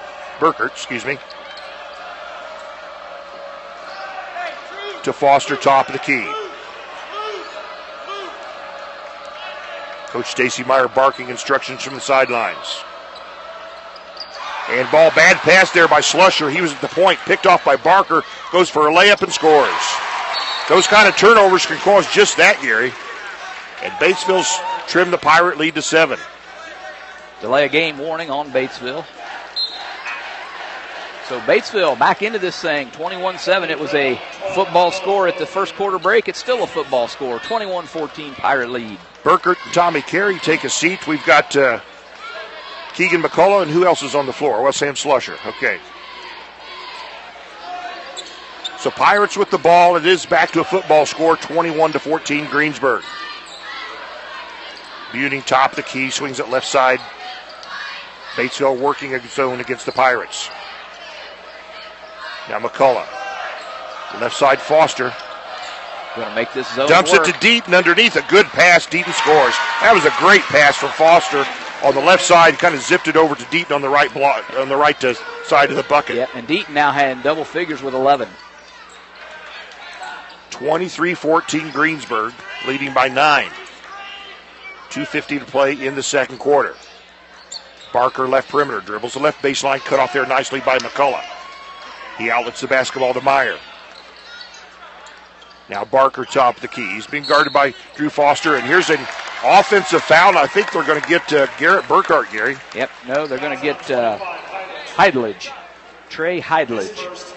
to Foster, top of the key. Coach Stacy Meyer barking instructions from the sidelines. And ball, bad pass there by Slusher. He was at the point, picked off by Barker, goes for a layup and scores. Those kind of turnovers can cause just that, Gary. And Batesville's trimmed the Pirate lead to 7. Delay of game warning on Batesville. So Batesville back into this thing, 21-7. It was a football score at the first quarter break. It's still a football score, 21-14 Pirate lead. Burkert and Tommy Carey take a seat. We've got Keegan McCullough, and who else is on the floor? Well, Sam Slusher. Okay. So Pirates with the ball. It is back to a football score, 21-14 Greensburg. Buning top of the key, swings it left side. Batesville working a zone against the Pirates. Now McCullough. Left side Foster. Going to make this zone Dumps work. it to Deaton underneath. A good pass. Deaton scores. That was a great pass from Foster on the left side. Kind of zipped it over to Deaton on the right side of the bucket. Yeah, and Deaton now had double figures with 11. 23-14 Greensburg, leading by 9. 2:50 to play in the second quarter. Barker left perimeter, dribbles the left baseline, cut off there nicely by McCullough. He outlets the basketball to Meyer. Now Barker top of the key. He's being guarded by Drew Foster, and here's an offensive foul. I think they're going to get Garrett Burkhart, Gary. Yep, no, they're going to get Heidlich, Trey Heidlich.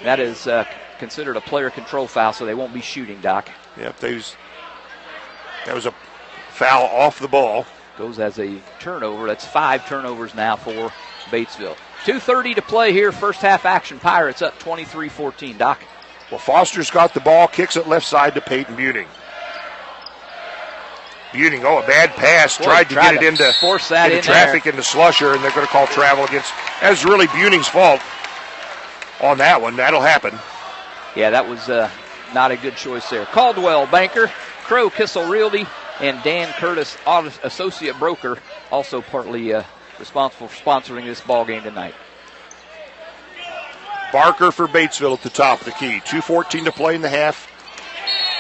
That is considered a player control foul, so they won't be shooting, Doc. Yep, that was a foul off the ball. Goes as a turnover. That's 5 turnovers now for Batesville. 2:30 to play here. First half action. Pirates up 23-14. Doc. Well, Foster's got the ball, kicks it left side to Peyton Buning. Buning, a bad pass. Tried to get it into force that in traffic into Slusher, and they're going to call travel against. That's really Buning's fault on that one. That'll happen. Yeah, that was not a good choice there. Caldwell, banker, Crow, Kissel Realty, and Dan Curtis, associate broker, also partly responsible for sponsoring this ball game tonight. Barker for Batesville at the top of the key. 2:14 to play in the half.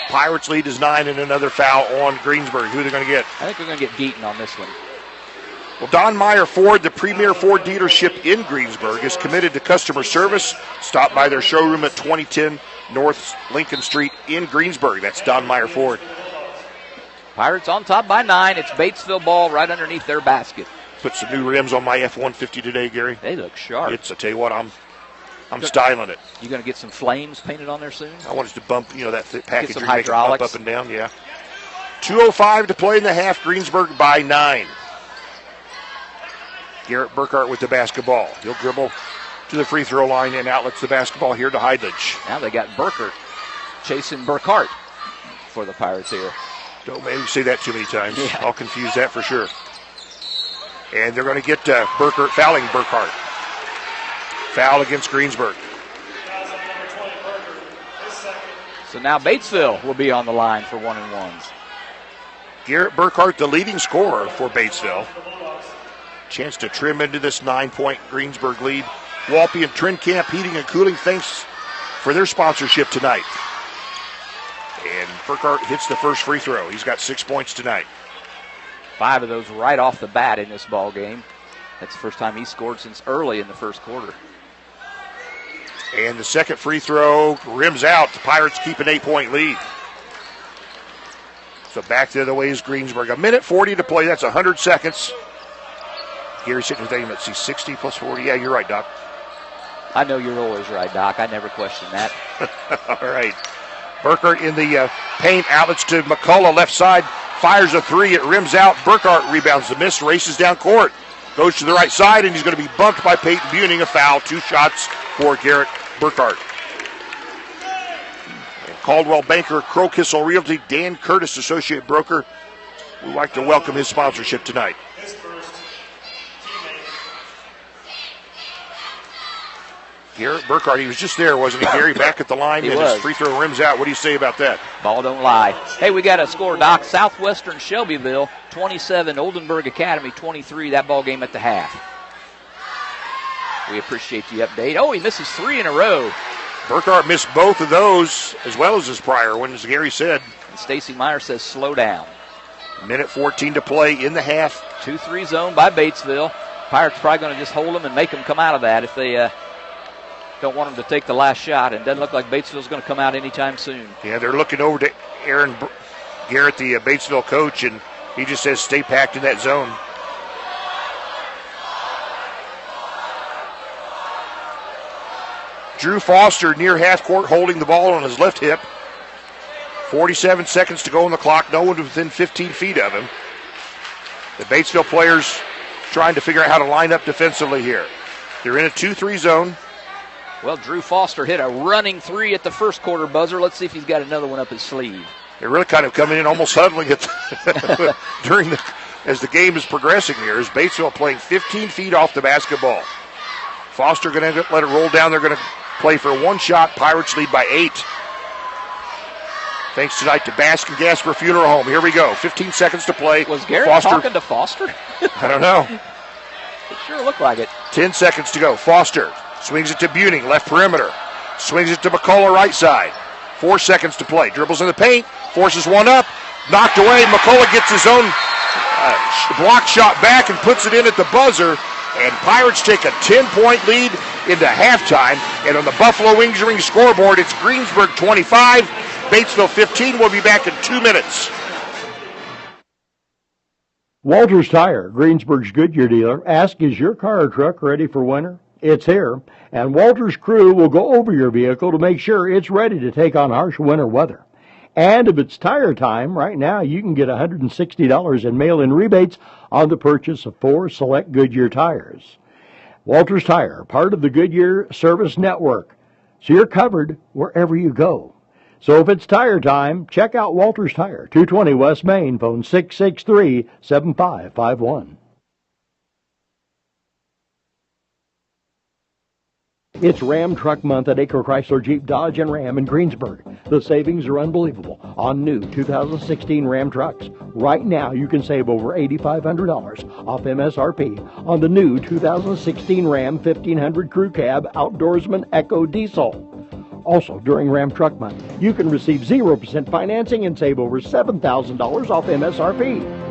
Pirates lead is 9, and another foul on Greensburg. Who are they going to get? I think we're going to get Deaton on this one. Well, Don Meyer Ford, the premier Ford dealership in Greensburg, is committed to customer service. Stop by their showroom at 2010 North Lincoln Street in Greensburg. That's Don Meyer Ford. Pirates on top by 9. It's Batesville ball right underneath their basket. Put some new rims on my F-150 today, Gary. They look sharp. I tell you what, I'm styling it. You going to get some flames painted on there soon? I want it to bump, that package. Get some make it hydraulics. Bump up and down, yeah. 2:05 to play in the half. Greensburg by 9. Garrett Burkhart with the basketball. He'll dribble to the free throw line and outlets the basketball here to Heidlich. Now they got Burkhart chasing Burkhart for the Pirates here. Don't maybe say that too many times. Yeah. I'll confuse that for sure. And they're going to get Burkhart fouling Burkhart. Foul against Greensburg. So now Batesville will be on the line for 1-and-1s. Garrett Burkhart, the leading scorer for Batesville. Chance to trim into this 9-point Greensburg lead. Walpe and Trinkamp Heating and Cooling, thanks for their sponsorship tonight. And Burkhart hits the first free throw. He's got 6 points tonight. 5 of those right off the bat in this ball game. That's the first time he scored since early in the first quarter. And the second free throw rims out. The Pirates keep an 8-point lead. So back the other way is Greensburg. 1:40 to play. That's 100 seconds. Gary's sitting there thinking, let's see, 60 plus 40. Yeah, you're right, Doc. I know you're always right, Doc. I never question that. All right. Burkhart in the paint. Outlets to McCullough, left side. Fires a three. It rims out. Burkhart rebounds the miss. Races down court. Goes to the right side, and he's going to be bumped by Peyton Buning. A foul. 2 shots for Garrett Burkhart. And Caldwell banker, Crow Kissel Realty, Dan Curtis, associate broker. We'd like to welcome his sponsorship tonight. Garrett Burkhart, he was just there, wasn't he, Gary? Back at the line, and his free throw rims out. What do you say about that? Ball don't lie. Hey, we got a score, Doc. Southwestern Shelbyville, 27. Oldenburg Academy, 23. That ball game at the half. We appreciate the update. Oh, he misses 3 in a row. Burkhart missed both of those, as well as his prior one, as Gary said. And Stacy Meyer says slow down. 1:14 to play in the half. 2-3 zone by Batesville. Pirates probably going to just hold them and make them come out of that if they don't want them to take the last shot. And it doesn't look like Batesville's going to come out anytime soon. Yeah, they're looking over to Aaron Garrett, the Batesville coach, and he just says stay packed in that zone. Drew Foster near half court holding the ball on his left hip. 47 seconds to go on the clock. No one within 15 feet of him. The Batesville players trying to figure out how to line up defensively here. They're in a 2-3 zone. Well, Drew Foster hit a running 3 at the first quarter buzzer. Let's see if he's got another one up his sleeve. They're really kind of coming in almost huddling it as the game is progressing here. As Batesville playing 15 feet off the basketball. Foster going to let it roll down. They're going to play for one shot. Pirates lead by 8. Thanks tonight to Baskin Gasper Funeral Home. Here we go. 15 seconds to play. Was Garrett talking to Foster? I don't know. It sure looked like it. 10 seconds to go. Foster swings it to Buning, left perimeter. Swings it to McCullough, right side. 4 seconds to play. Dribbles in the paint. Forces one up. Knocked away. McCullough gets his own block shot back and puts it in at the buzzer. And Pirates take a 10-point lead into halftime. And on the Buffalo Wings Ring scoreboard, it's Greensburg 25, Batesville 15. We'll be back in 2 minutes. Walters Tire, Greensburg's Goodyear dealer. Ask, is your car or truck ready for winter? It's here. And Walters' crew will go over your vehicle to make sure it's ready to take on harsh winter weather. And if it's tire time, right now you can get $160 in mail-in rebates on the purchase of 4 select Goodyear tires. Walters Tire, part of the Goodyear Service Network, so you're covered wherever you go. So if it's tire time, check out Walters Tire, 220 West Main, phone 663-7551. It's Ram Truck Month at Acre Chrysler Jeep Dodge and Ram in Greensburg. The savings are unbelievable on new 2016 Ram trucks. Right now, you can save over $8,500 off MSRP on the new 2016 Ram 1500 Crew Cab Outdoorsman Eco Diesel. Also, during Ram Truck Month, you can receive 0% financing and save over $7,000 off MSRP.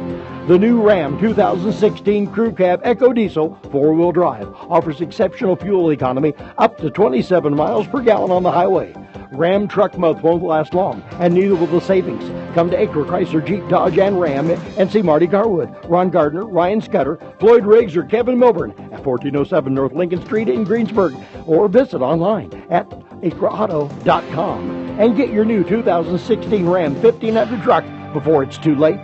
The new Ram 2016 Crew Cab Eco Diesel 4-wheel drive offers exceptional fuel economy up to 27 miles per gallon on the highway. Ram Truck Month won't last long, and neither will the savings. Come to Acre Chrysler Jeep Dodge and Ram and see Marty Garwood, Ron Gardner, Ryan Scudder, Floyd Riggs, or Kevin Milburn at 1407 North Lincoln Street in Greensburg, or visit online at acreauto.com and get your new 2016 Ram 1500 truck before it's too late.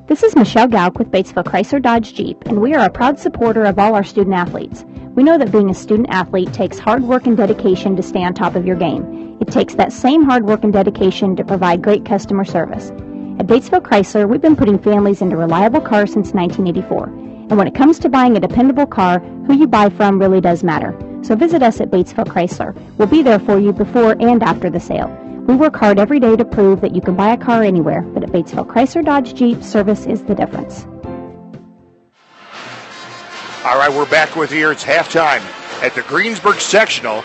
This is Michelle Gauk with Batesville Chrysler Dodge Jeep, and we are a proud supporter of all our student athletes. We know that being a student athlete takes hard work and dedication to stay on top of your game. It takes that same hard work and dedication to provide great customer service. At Batesville Chrysler, we've been putting families into reliable cars since 1984. And when it comes to buying a dependable car, who you buy from really does matter. So visit us at Batesville Chrysler. We'll be there for you before and after the sale. We work hard every day to prove that you can buy a car anywhere, but at Batesville Chrysler Dodge Jeep, service is the difference. All right, we're back with you here. It's halftime at the Greensburg Sectional.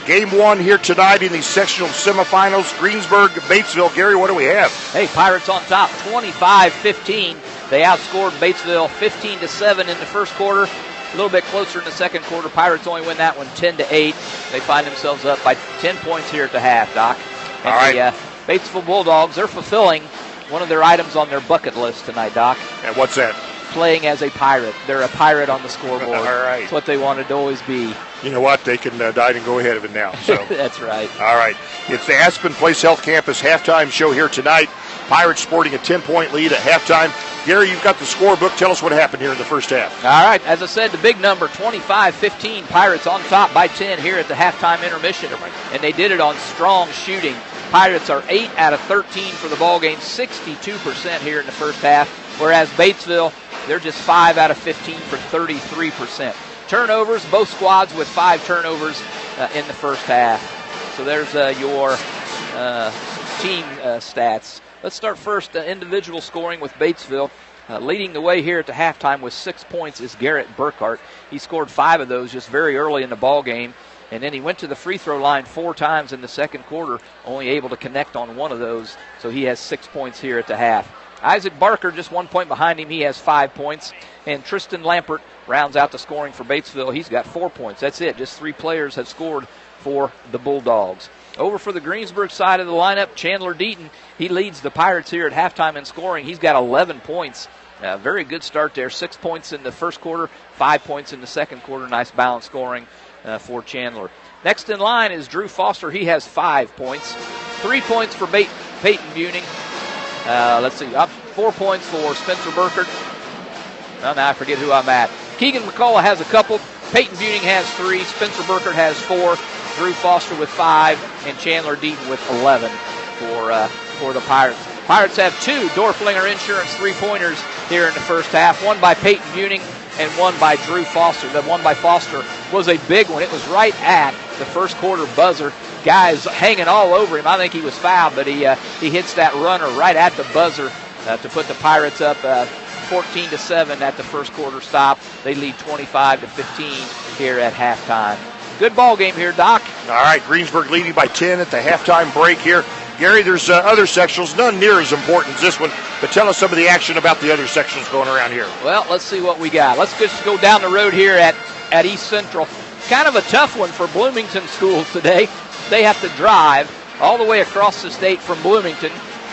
Game 1 here tonight in the Sectional Semifinals. Greensburg, Batesville. Gary, what do we have? Hey, Pirates on top, 25-15. They outscored Batesville 15-7 in the first quarter. A little bit closer in the second quarter. Pirates only win that one 10-8. They find themselves up by 10 points here at the half, Doc. And all right. The Batesville Bulldogs, they're fulfilling one of their items on their bucket list tonight, Doc. And what's that? Playing as a Pirate. They're a Pirate on the scoreboard. All right. That's what they wanted to always be. You know what? They can die and go ahead of it now. So. That's right. All right. It's the Aspen Place Health Campus halftime show here tonight. Pirates sporting a 10-point lead at halftime. Gary, you've got the scorebook. Tell us what happened here in the first half. All right. As I said, the big number, 25-15. Pirates on top by 10 here at the halftime intermission. And they did it on strong shooting. Pirates are 8 out of 13 for the ball game, 62% here in the first half. Whereas Batesville, they're just 5 out of 15 for 33%. Turnovers, both squads with 5 turnovers in the first half. So there's your team stats. Let's start first, individual scoring with Batesville. Leading the way here at the halftime with 6 points is Garrett Burkhart. He scored 5 of those just very early in the ball game. And then he went to the free throw line 4 times in the second quarter, only able to connect on 1 of those. So he has 6 points here at the half. Isaac Barker just 1 point behind him. He has 5 points. And Tristan Lampert rounds out the scoring for Batesville. He's got 4 points. That's it. Just 3 players have scored for the Bulldogs. Over for the Greensburg side of the lineup, Chandler Deaton. He leads the Pirates here at halftime in scoring. He's got 11 points. Very good start there. 6 points in the first quarter, 5 points in the second quarter. Nice balanced scoring for Chandler. Next in line is Drew Foster. He has 5 points. 3 points for Peyton Buning. Let's see, up 4 points for Spencer Burkert. Well, now I forget who I'm at. Keegan McCullough has a couple. Peyton Buning has 3, Spencer Burkert has 4, Drew Foster with 5, and Chandler Deaton with 11 for the Pirates. Pirates have 2 Dorflinger Insurance three-pointers here in the first half, one by Peyton Buning and one by Drew Foster. The one by Foster was a big one. It was right at the first quarter buzzer. Guys hanging all over him. I think he was fouled, but he hits that runner right at the buzzer to put the Pirates up 14-7 at the first quarter stop. They lead 25-15 here at halftime. Good ball game here, Doc. All right, Greensburg leading by 10 at the halftime break here. Gary, there's other sectionals, none near as important as this one, but tell us some of the action about the other sectionals going around here. Well, let's see what we got. Let's just go down the road here at East Central. Kind of a tough one for Bloomington schools today. They have to drive all the way across the state from Bloomington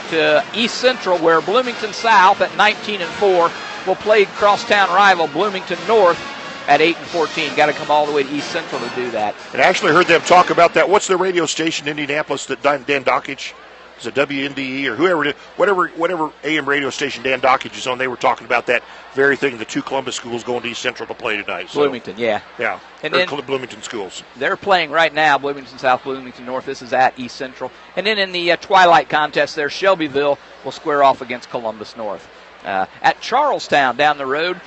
to East Central, where Bloomington South at 19-4 will play crosstown rival Bloomington North at 8-14. Got to come all the way to East Central to do that. And I actually heard them talk about that. What's the radio station in Indianapolis that Dan Dockage, is it WNDE or whoever it is, whatever AM radio station Dan Dockage is on, they were talking about that very thing, the 2 Columbus schools going to East Central to play tonight. So, Bloomington, yeah. Yeah, and then Bloomington schools. They're playing right now, Bloomington South, Bloomington North. This is at East Central. And then in the Twilight contest there, Shelbyville will square off against Columbus North. At Charlestown down the road,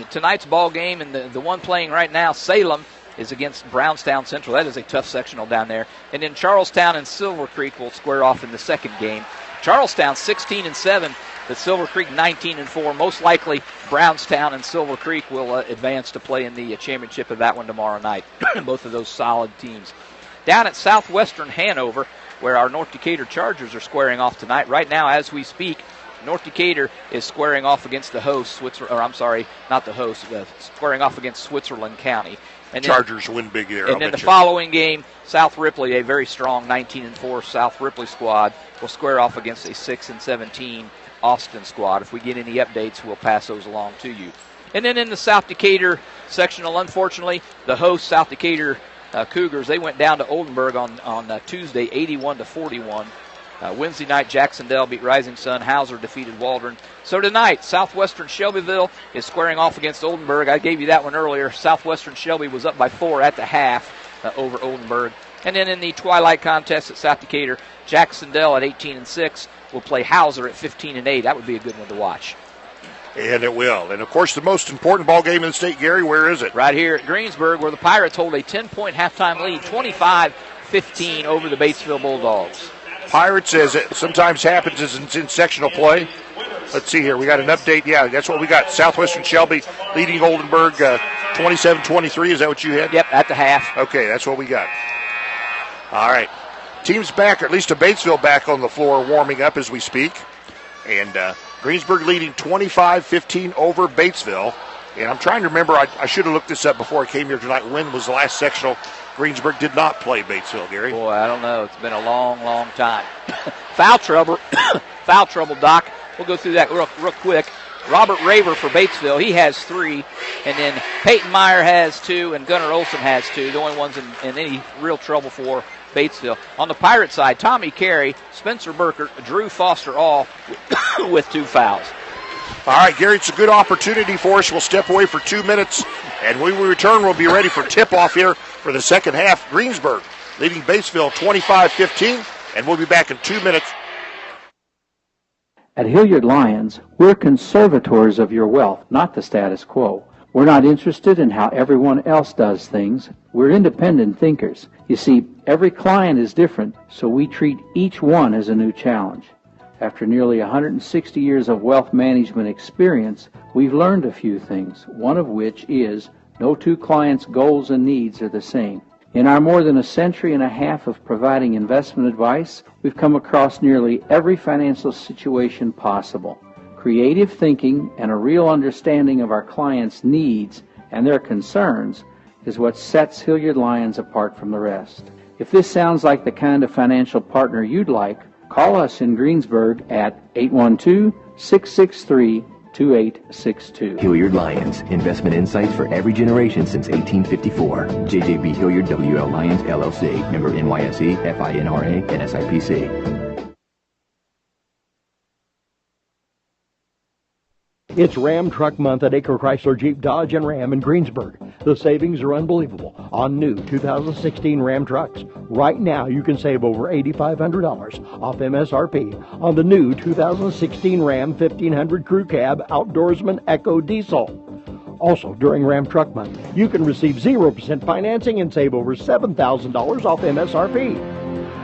tonight's ball game, and the one playing right now, Salem, is against Brownstown Central. That is a tough sectional down there. And then Charlestown and Silver Creek will square off in the second game. Charlestown 16-7, but Silver Creek 19-4. Most likely Brownstown and Silver Creek will advance to play in the championship of that one tomorrow night. Both of those solid teams. Down at Southwestern Hanover, where our North Decatur Chargers are squaring off tonight. Right now, as we speak, North Decatur is squaring off against the host, squaring off against Switzerland County. And Chargers win big there. And then the following game, South Ripley, a very strong 19-4 South Ripley squad, will square off against a 6-17 Austin squad. If we get any updates, we'll pass those along to you. And then in the South Decatur sectional, unfortunately, the host South Decatur Cougars, they went down to Oldenburg on Tuesday, 81-41. Wednesday night, Jacksonville beat Rising Sun. Hauser defeated Waldron. So tonight, Southwestern Shelbyville is squaring off against Oldenburg. I gave you that one earlier. Southwestern Shelby was up by 4 at the half over Oldenburg. And then in the Twilight contest at South Decatur, Jacksonville at 18-6 will play Hauser at 15-8. That would be a good one to watch. And it will. And, of course, the most important ball game in the state, Gary, where is it? Right here at Greensburg, where the Pirates hold a 10-point halftime lead, 25-15 over the Batesville Bulldogs. Pirates, as it sometimes happens, is in sectional play. Let's see here. We got an update. Yeah, that's what we got. Southwestern Shelby leading Oldenburg 27-23. Is that what you had? Yep, at the half. Okay, that's what we got. All right. Team's back, or at least to Batesville back on the floor warming up as we speak. And Greensburg leading 25-15 over Batesville. And I'm trying to remember, I should have looked this up before I came here tonight. When was the last sectional Greensburg did not play Batesville, Gary? Boy, I don't know. It's been a long, long time. Foul trouble, Doc. We'll go through that real quick. Robert Raver for Batesville, he has 3. And then Peyton Meyer has 2, and Gunnar Olson has 2. The only ones in any real trouble for Batesville. On the Pirate side, Tommy Carey, Spencer Burkert, Drew Foster, all with 2 fouls. All right, Gary, it's a good opportunity for us. We'll step away for 2 minutes, and when we return, we'll be ready for tip-off here for the second half. Greensburg leading Batesville 25-15, and we'll be back in 2 minutes. At Hilliard Lyons, we're conservators of your wealth, not the status quo. We're not interested in how everyone else does things. We're independent thinkers. You see, every client is different, so we treat each one as a new challenge. After nearly 160 years of wealth management experience, we've learned a few things, one of which is no 2 clients' goals and needs are the same. In our more than a century and a half of providing investment advice, we've come across nearly every financial situation possible. Creative thinking and a real understanding of our clients' needs and their concerns is what sets Hilliard Lyons apart from the rest. If this sounds like the kind of financial partner you'd like, call us in Greensburg at 812-663-2862. Hilliard Lyons, investment insights for every generation since 1854. JJB Hilliard WL Lyons LLC, member NYSE, FINRA, and SIPC. It's Ram Truck Month at Acre Chrysler Jeep Dodge and Ram in Greensburg. The savings are unbelievable on new 2016 Ram trucks. Right now, you can save over $8,500 off MSRP on the new 2016 Ram 1500 Crew Cab Outdoorsman Eco Diesel. Also, during Ram Truck Month, you can receive 0% financing and save over $7,000 off MSRP.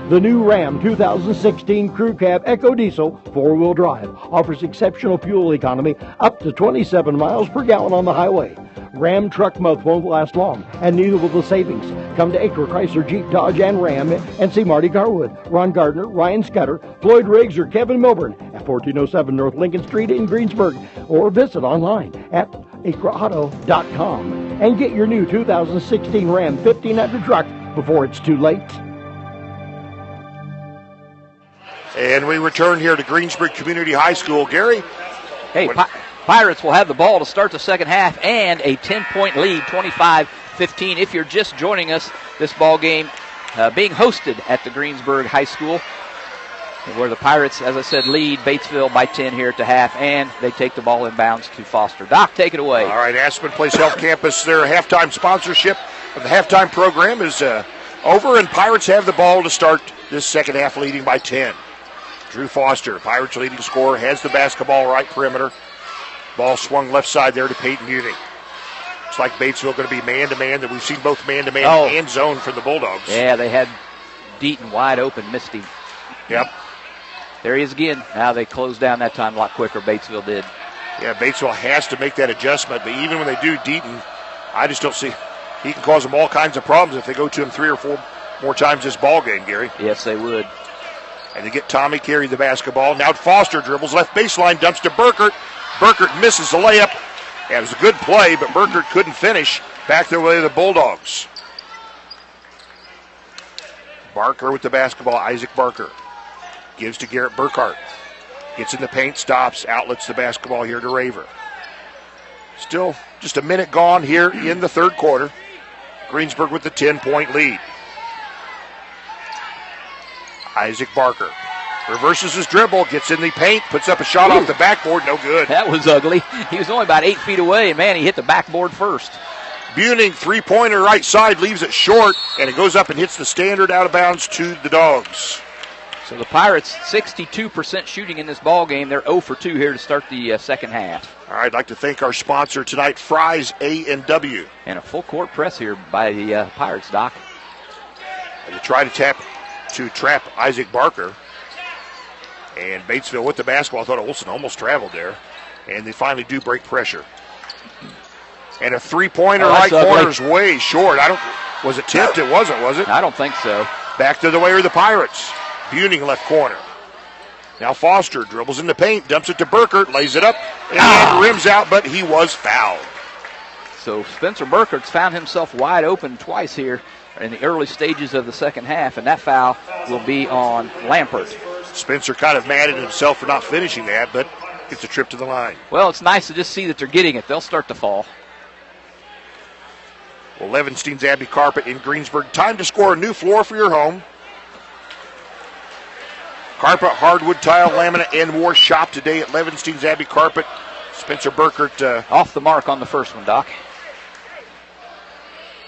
The new Ram 2016 Crew Cab Eco Diesel 4-wheel drive offers exceptional fuel economy up to 27 miles per gallon on the highway. Ram Truck Month won't last long, and neither will the savings. Come to Acre Chrysler Jeep Dodge and Ram and see Marty Garwood, Ron Gardner, Ryan Scudder, Floyd Riggs, or Kevin Milburn at 1407 North Lincoln Street in Greensburg, or visit online at acreauto.com and get your new 2016 Ram 1500 truck before it's too late. And we return here to Greensburg Community High School. Gary? Hey, Pirates will have the ball to start the second half and a 10-point lead, 25-15. If you're just joining us, this ball game being hosted at the Greensburg High School, where the Pirates, as I said, lead Batesville by 10 here at the half, and they take the ball inbounds to Foster. Doc, take it away. All right, Aspen Place Health Campus, their halftime sponsorship of the halftime program is over, and Pirates have the ball to start this second half, leading by 10. Drew Foster, Pirates' leading scorer, has the basketball right perimeter. Ball swung left side there to Peyton Muting. Looks like Batesville going to be man-to-man. That we've seen both man-to-man and zone from the Bulldogs. Yeah, they had Deaton wide open, missed him. Yep. There he is again. Now they closed down that time a lot quicker, Batesville did. Yeah, Batesville has to make that adjustment, but even when they do, Deaton, I just don't see. He can cause them all kinds of problems if they go to him 3 or 4 more times this ball game, Gary. Yes, they would. And they get Tommy carry the basketball. Now Foster dribbles left baseline, dumps to Burkert. Burkert misses the layup. Yeah, it was a good play, but Burkert couldn't finish. Back the way of the Bulldogs. Barker with the basketball. Isaac Barker gives to Garrett Burkhart. Gets in the paint, stops, outlets the basketball here to Raver. Still just a minute gone here in the third quarter. Greensburg with the 10-point lead. Isaac Barker reverses his dribble, gets in the paint, puts up a shot off the backboard, no good. That was ugly. He was only about 8 feet away, and man, he hit the backboard first. Buning, three-pointer right side, leaves it short, and it goes up and hits the standard out of bounds to the Dogs. So the Pirates, 62% shooting in this ball game. They're 0 for 2 here to start the second half. All right, I'd like to thank our sponsor tonight, Fry's A&W. And a full court press here by the Pirates, Doc. And they try to trap Isaac Barker. And Batesville with the basketball. I thought Olsen almost traveled there. And they finally do break pressure. And a three-pointer right corner is way short. Was it tipped? It wasn't, was it? I don't think so. Back to the way of the Pirates. Buning left corner. Now Foster dribbles in the paint, dumps it to Burkert, lays it up, and rims out, but he was fouled. So Spencer Burkert's found himself wide open twice here in the early stages of the second half, and that foul will be on Lampert. Spencer kind of mad at himself for not finishing that, but gets a trip to the line. Well, it's nice to just see that they're getting it. They'll start to fall. Well, Levenstein's Abbey Carpet in Greensburg. Time to score a new floor for your home. Carpet, hardwood, tile, laminate, and more. Shop today at Levenstein's Abbey Carpet. Spencer Burkert. Off the mark on the first one, Doc.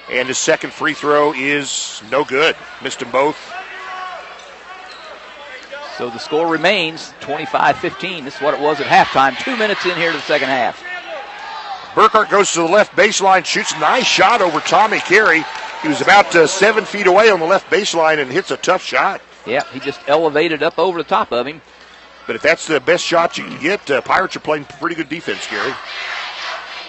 And his second free throw is no good. Missed them both. So the score remains 25-15. This is what it was at halftime. 2 minutes in here to the second half. Burkhardt goes to the left baseline, shoots a nice shot over Tommy Carey. He was about 7 feet away on the left baseline and hits a tough shot. Yeah, he just elevated up over the top of him. But if that's the best shot you can get, Pirates are playing pretty good defense, Gary.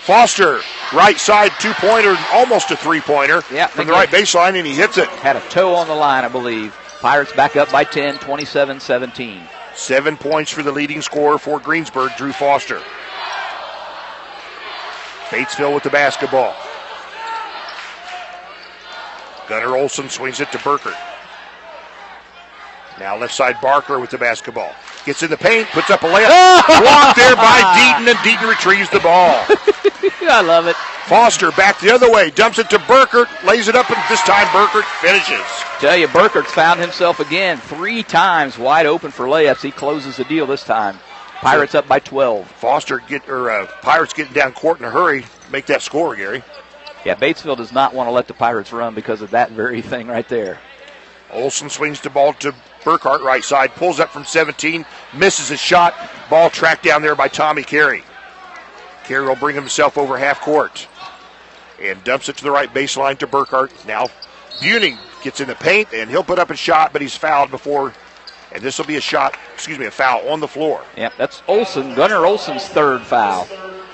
Foster, right side two-pointer, almost a three-pointer from the right baseline, and he hits it. Had a toe on the line, I believe. Pirates back up by 10, 27-17. 7 points for the leading scorer for Greensburg, Drew Foster. Batesville with the basketball. Gunnar Olsen swings it to Burkert. Now left side Barker with the basketball. Gets in the paint, puts up a layup. Blocked there by Deaton, and Deaton retrieves the ball. I love it. Foster back the other way, dumps it to Burkert, lays it up, and this time Burkert finishes. Tell you, Burkert's found himself again 3 times wide open for layups. He closes the deal this time. Pirates up by 12. Pirates getting down court in a hurry. Make that score, Gary. Yeah, Batesville does not want to let the Pirates run because of that very thing right there. Olson swings the ball to Burkhart, right side, pulls up from 17, misses his shot. Ball tracked down there by Tommy Carey. Carey will bring himself over half court and dumps it to the right baseline to Burkhart. Now Buning gets in the paint, and he'll put up a shot, but he's fouled before, and this will be a foul on the floor. Yep, that's Olson, Gunnar Olson's third foul.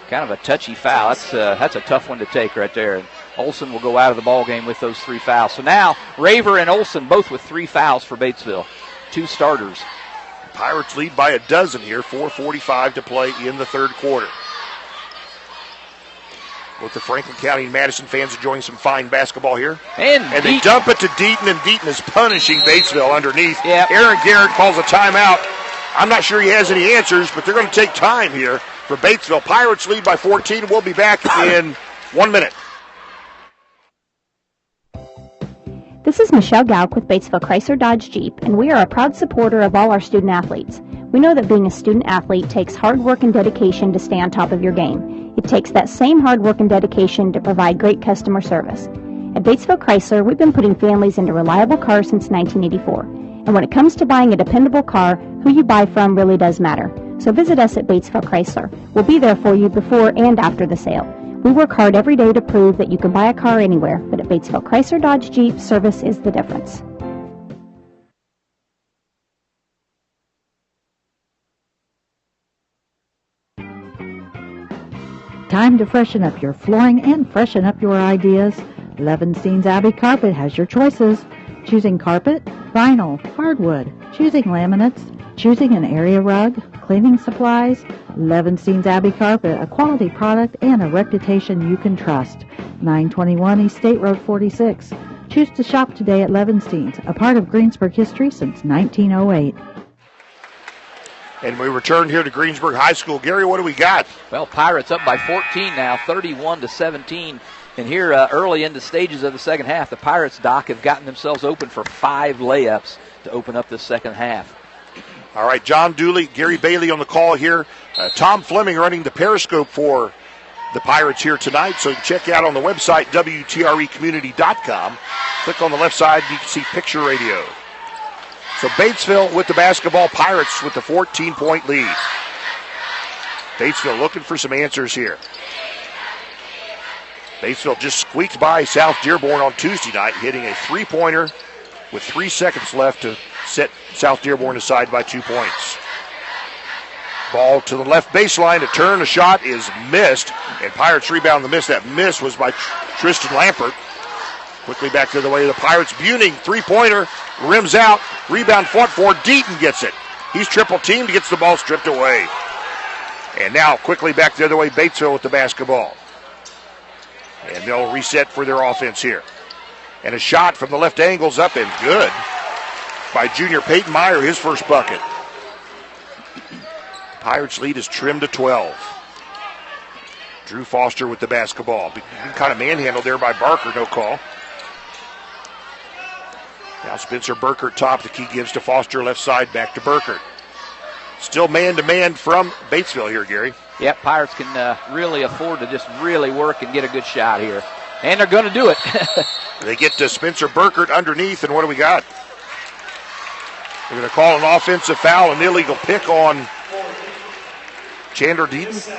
Kind of a touchy foul. That's a tough one to take right there. And Olson will go out of the ball game with those 3 fouls. So now Raver and Olson both with 3 fouls for Batesville. 2 starters. Pirates lead by a dozen here. 4:45 to play in the third quarter. Both the Franklin County and Madison fans enjoying some fine basketball here. And they dump it to Deaton, and Deaton is punishing Batesville underneath. Yep. Aaron Garrett calls a timeout. I'm not sure he has any answers, but they're going to take time here for Batesville. Pirates lead by 14. We'll be back in 1 minute. This is Michelle Gauk with Batesville Chrysler Dodge Jeep, and we are a proud supporter of all our student athletes. We know that being a student athlete takes hard work and dedication to stay on top of your game. It takes that same hard work and dedication to provide great customer service. At Batesville Chrysler, we've been putting families into reliable cars since 1984. And when it comes to buying a dependable car, who you buy from really does matter. So visit us at Batesville Chrysler. We'll be there for you before and after the sale. We work hard every day to prove that you can buy a car anywhere, but at Batesville Chrysler Dodge Jeep, service is the difference. Time to freshen up your flooring and freshen up your ideas. Levenstein's Abbey Carpet has your choices. Choosing carpet, vinyl, hardwood, choosing laminates, choosing an area rug, cleaning supplies. Levenstein's Abbey Carpet, a quality product and a reputation you can trust. 921 East State Road 46. Choose to shop today at Levenstein's, a part of Greensburg history since 1908. And we return here to Greensburg High School. Gary, what do we got? Well, Pirates up by 14 now, 31-17. And here early in the stages of the second half, the Pirates, Doc, have gotten themselves open for 5 layups to open up the second half. All right, John Dooley, Gary Bailey on the call here. Tom Fleming running the Periscope for the Pirates here tonight. So you can check out on the website, WTREcommunity.com. Click on the left side, you can see Picture Radio. So Batesville with the basketball, Pirates with the 14-point lead. Batesville looking for some answers here. Batesville just squeaked by South Dearborn on Tuesday night, hitting a 3-pointer with 3 seconds left to set South Dearborn aside by 2 points. Ball to the left baseline, a turn, a shot is missed, and Pirates rebound the miss. That miss was by Tristan Lampert. Quickly back to the way of the Pirates. Buning, 3-pointer, rims out, rebound fought for. Deaton gets it. He's triple teamed, gets the ball stripped away. And now quickly back the other way, Batesville with the basketball. And they'll reset for their offense here. And a shot from the left angle's up and good by junior Peyton Meyer, his first bucket. Pirates lead is trimmed to 12. Drew Foster with the basketball. Kind of manhandled there by Barker, no call. Now Spencer Burkert top. The key gives to Foster, left side, back to Burkert. Still man-to-man from Batesville here, Gary. Yep, Pirates can really afford to just really work and get a good shot here. And they're going to do it. They get to Spencer Burkert underneath, and what do we got? They're going to call an offensive foul, an illegal pick on Chandler Deaton.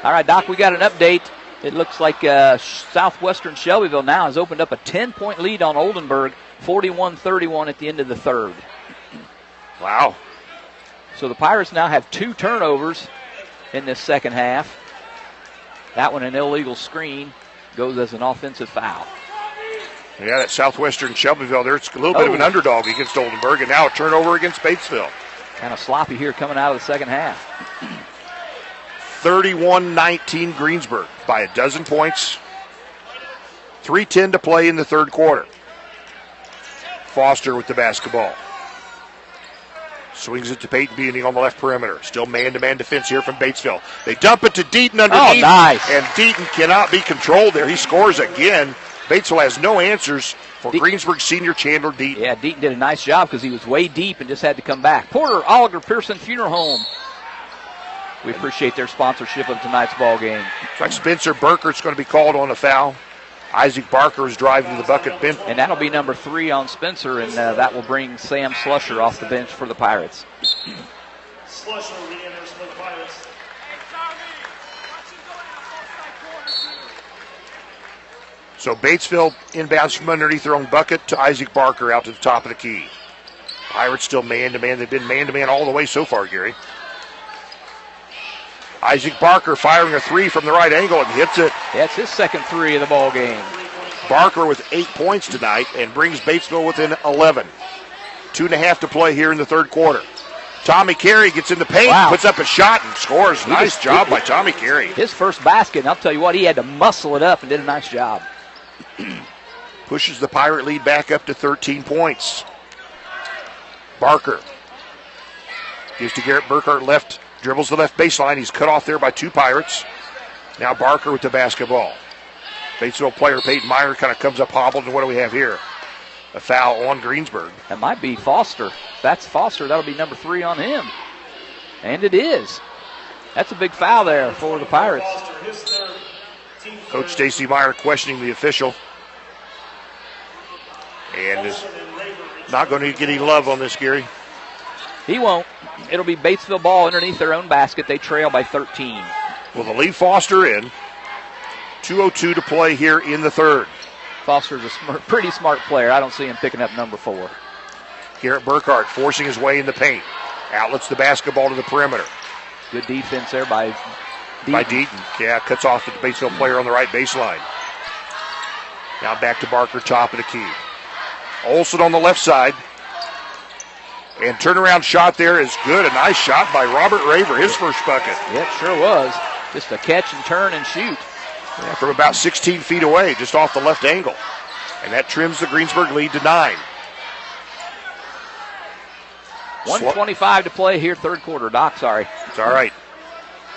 All right, Doc, we got an update. It looks like Southwestern Shelbyville now has opened up a 10-point lead on Oldenburg, 41-31 at the end of the third. Wow. So the Pirates now have 2 turnovers in this second half. That one, an illegal screen, goes as an offensive foul. Yeah, that Southwestern Shelbyville there, it's a little bit of an underdog against Oldenburg, and now a turnover against Batesville. Kind of sloppy here coming out of the second half. 31-19 Greensburg by a dozen points. 3:10 to play in the third quarter. Foster with the basketball. Swings it to Peyton Buning on the left perimeter. Still man-to-man defense here from Batesville. They dump it to Deaton underneath. Oh, nice. And Deaton cannot be controlled there. He scores again. Batesville has no answers for Greensburg senior Chandler Deaton. Yeah, Deaton did a nice job because he was way deep and just had to come back. Porter, Oliver Pearson Funeral Home. We appreciate their sponsorship of tonight's ball game. Looks like Spencer Burkert's going to be called on a foul. Isaac Barker is driving to the bucket bench. And that'll be number 3 on Spencer, and that will bring Sam Slusher off the bench for the Pirates. Slusher re-enters for the Pirates. So Batesville inbounds from underneath their own bucket to Isaac Barker out to the top of the key. Pirates still man-to-man. They've been man-to-man all the way so far, Gary. Isaac Barker firing a 3 from the right angle and hits it. That's his second 3 of the ball game. Barker with 8 points tonight and brings Batesville within 11. 2.5 to play here in the third quarter. Tommy Carey gets in the paint, puts up a shot, and scores. Nice job by Tommy Carey. His first basket, and I'll tell you what, he had to muscle it up and did a nice job. Pushes the Pirate lead back up to 13 points. Barker gives to Garrett Burkhart left, dribbles the left baseline. He's cut off there by 2 Pirates. Now Barker with the basketball. Batesville player Peyton Meyer kind of comes up hobbled, and what do we have here? A foul on Greensburg. That might be Foster. If that's Foster, that'll be number 3 on him. And it is. That's a big foul there for the Pirates. Coach Stacy Meyer questioning the official. And is not going to get any love on this, Gary. He won't. It'll be Batesville ball underneath their own basket. They trail by 13. Well, they'll leave Foster in. 2:02 to play here in the third. Foster's a pretty smart player. I don't see him picking up number 4. Garrett Burkhart forcing his way in the paint. Outlets the basketball to the perimeter. Good defense there by Deaton. By Deaton. Yeah, cuts off the Batesville player on the right baseline. Now back to Barker, top of the key. Olsen on the left side. And turnaround shot there is good. A nice shot by Robert Raver, his first bucket. Yeah, it sure was. Just a catch and turn and shoot. Yeah, from about 16 feet away, just off the left angle. And that trims the Greensburg lead to 9. 1:25 to play here, third quarter. Doc, sorry. It's all right.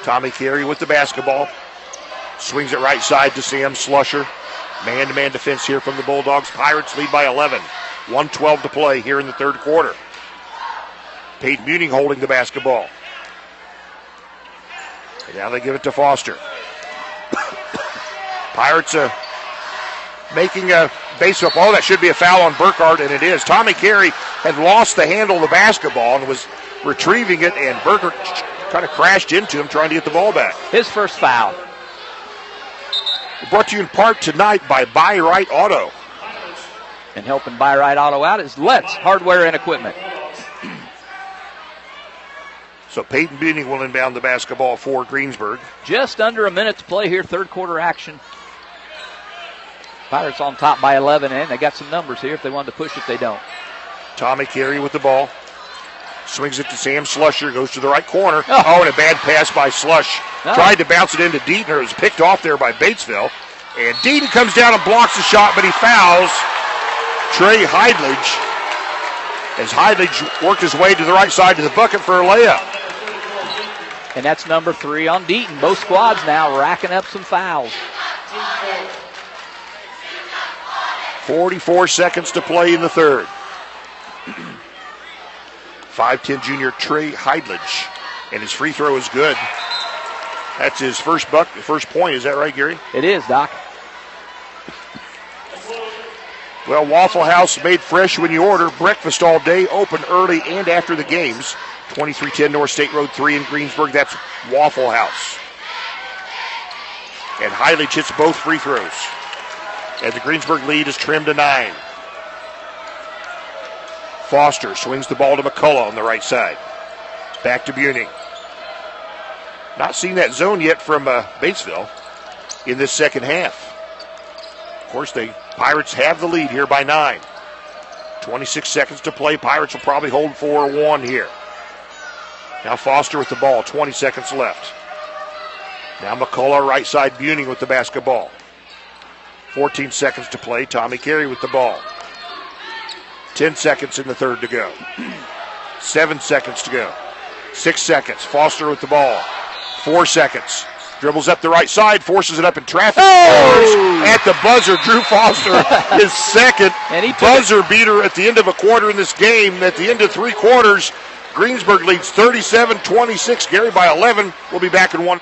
Tommy Carey with the basketball. Swings it right side to Sam Slusher. Man-to-man defense here from the Bulldogs. Pirates lead by 11. 1:12 to play here in the third quarter. Peyton Muning holding the basketball. And now they give it to Foster. Pirates making a base up. Oh, that should be a foul on Burkhart, and it is. Tommy Carey had lost the handle of the basketball and was retrieving it, and Burkhart kind of crashed into him trying to get the ball back. His first foul. Brought to you in part tonight by Buy Right Auto. And helping Buy Right Auto out is Let's Hardware and Equipment. So Peyton Muning will inbound the basketball for Greensburg. Just under a minute to play here, third quarter action. Pirates on top by 11, and they got some numbers here. If they wanted to push it, they don't. Tommy Carey with the ball. Swings it to Sam Slusher, goes to the right corner. Oh, and a bad pass by Slush. No. Tried to bounce it into Deaton. It was picked off there by Batesville. And Deaton comes down and blocks the shot, but he fouls Trey Heidlich. As Heidlich worked his way to the right side to the bucket for a layup. And that's number 3 on Deaton. Both squads now racking up some fouls. 44 seconds to play in the third. 5'10 junior Trey Heidlich. And his free throw is good. That's his first point. Is that right, Gary? It is, Doc. Well, Waffle House made fresh when you order. Breakfast all day, open early and after the games. 2310 North State Road 3 in Greensburg. That's Waffle House. And Heidlich hits both free throws. And the Greensburg lead is trimmed to 9. Foster swings the ball to McCullough on the right side. Back to Buning. Not seen that zone yet from Batesville in this second half. Of course, the Pirates have the lead here by 9. 26 seconds to play. Pirates will probably hold 4-1 here. Now Foster with the ball. 20 seconds left. Now McCullough right side. Buning with the basketball. 14 seconds to play. Tommy Carey with the ball. 10 seconds in the third to go. 7 seconds to go. 6 seconds. Foster with the ball. 4 seconds. Dribbles up the right side, forces it up in traffic. Oh! At the buzzer, Drew Foster, his second buzzer beater at the end of a quarter in this game. At the end of 3 quarters, Greensburg leads 37-26. Gary by 11. We'll be back in one.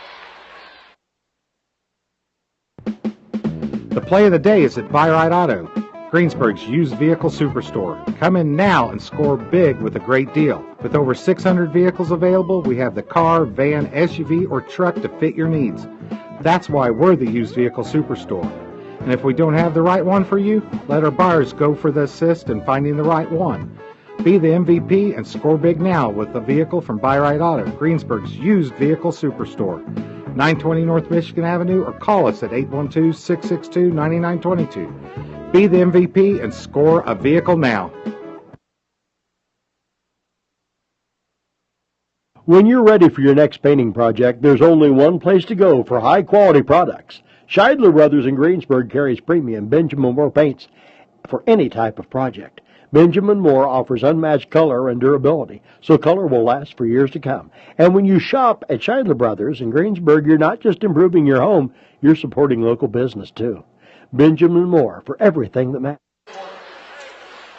The play of the day is at Buy Right Auto, Greensburg's used vehicle superstore. Come in now and score big with a great deal. With over 600 vehicles available, we have the car, van, SUV, or truck to fit your needs. That's why we're the used vehicle superstore. And if we don't have the right one for you, let our buyers go for the assist in finding the right one. Be the MVP and score big now with a vehicle from Buy Right Auto, Greensburg's used vehicle superstore. 920 North Michigan Avenue, or call us at 812-662-9922. Be the MVP and score a vehicle now. When you're ready for your next painting project, there's only one place to go for high-quality products. Scheidler Brothers in Greensburg carries premium Benjamin Moore paints for any type of project. Benjamin Moore offers unmatched color and durability, so color will last for years to come. And when you shop at Scheidler Brothers in Greensburg, you're not just improving your home, you're supporting local business too. Benjamin Moore for everything that matters.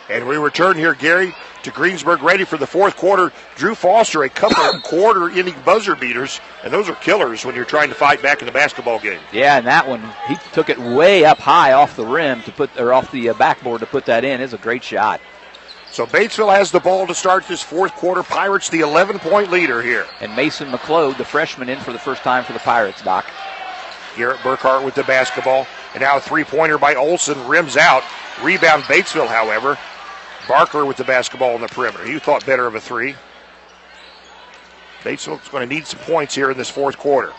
And we return here, Gary, to Greensburg, ready for the fourth quarter. Drew Foster, a couple of quarter-inning buzzer beaters, and those are killers when you're trying to fight back in the basketball game. Yeah, and that one, he took it way up high off the rim off the backboard to put that in. It's a great shot. So Batesville has the ball to start this fourth quarter. Pirates the 11-point leader here. And Mason McLeod, the freshman, in for the first time for the Pirates, Doc. Garrett Burkhart with the basketball. And now a three-pointer by Olson, rims out. Rebound Batesville, however. Barker with the basketball on the perimeter. He thought better of a three. Batesville's going to need some points here in this fourth quarter.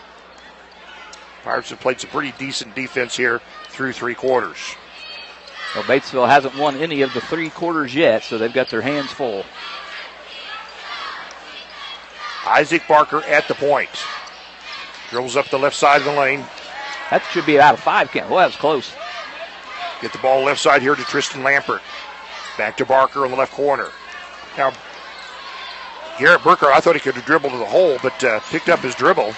Pirates have played some pretty decent defense here through three quarters. Well, Batesville hasn't won any of the three quarters yet, so they've got their hands full. Isaac Barker at the point. Dribbles up the left side of the lane. That should be out of 5 count. Well, that was close. Get the ball left side here to Tristan Lampert. Back to Barker on the left corner. Now, Garrett Burkhart, I thought he could have dribbled to the hole, but picked up his dribble.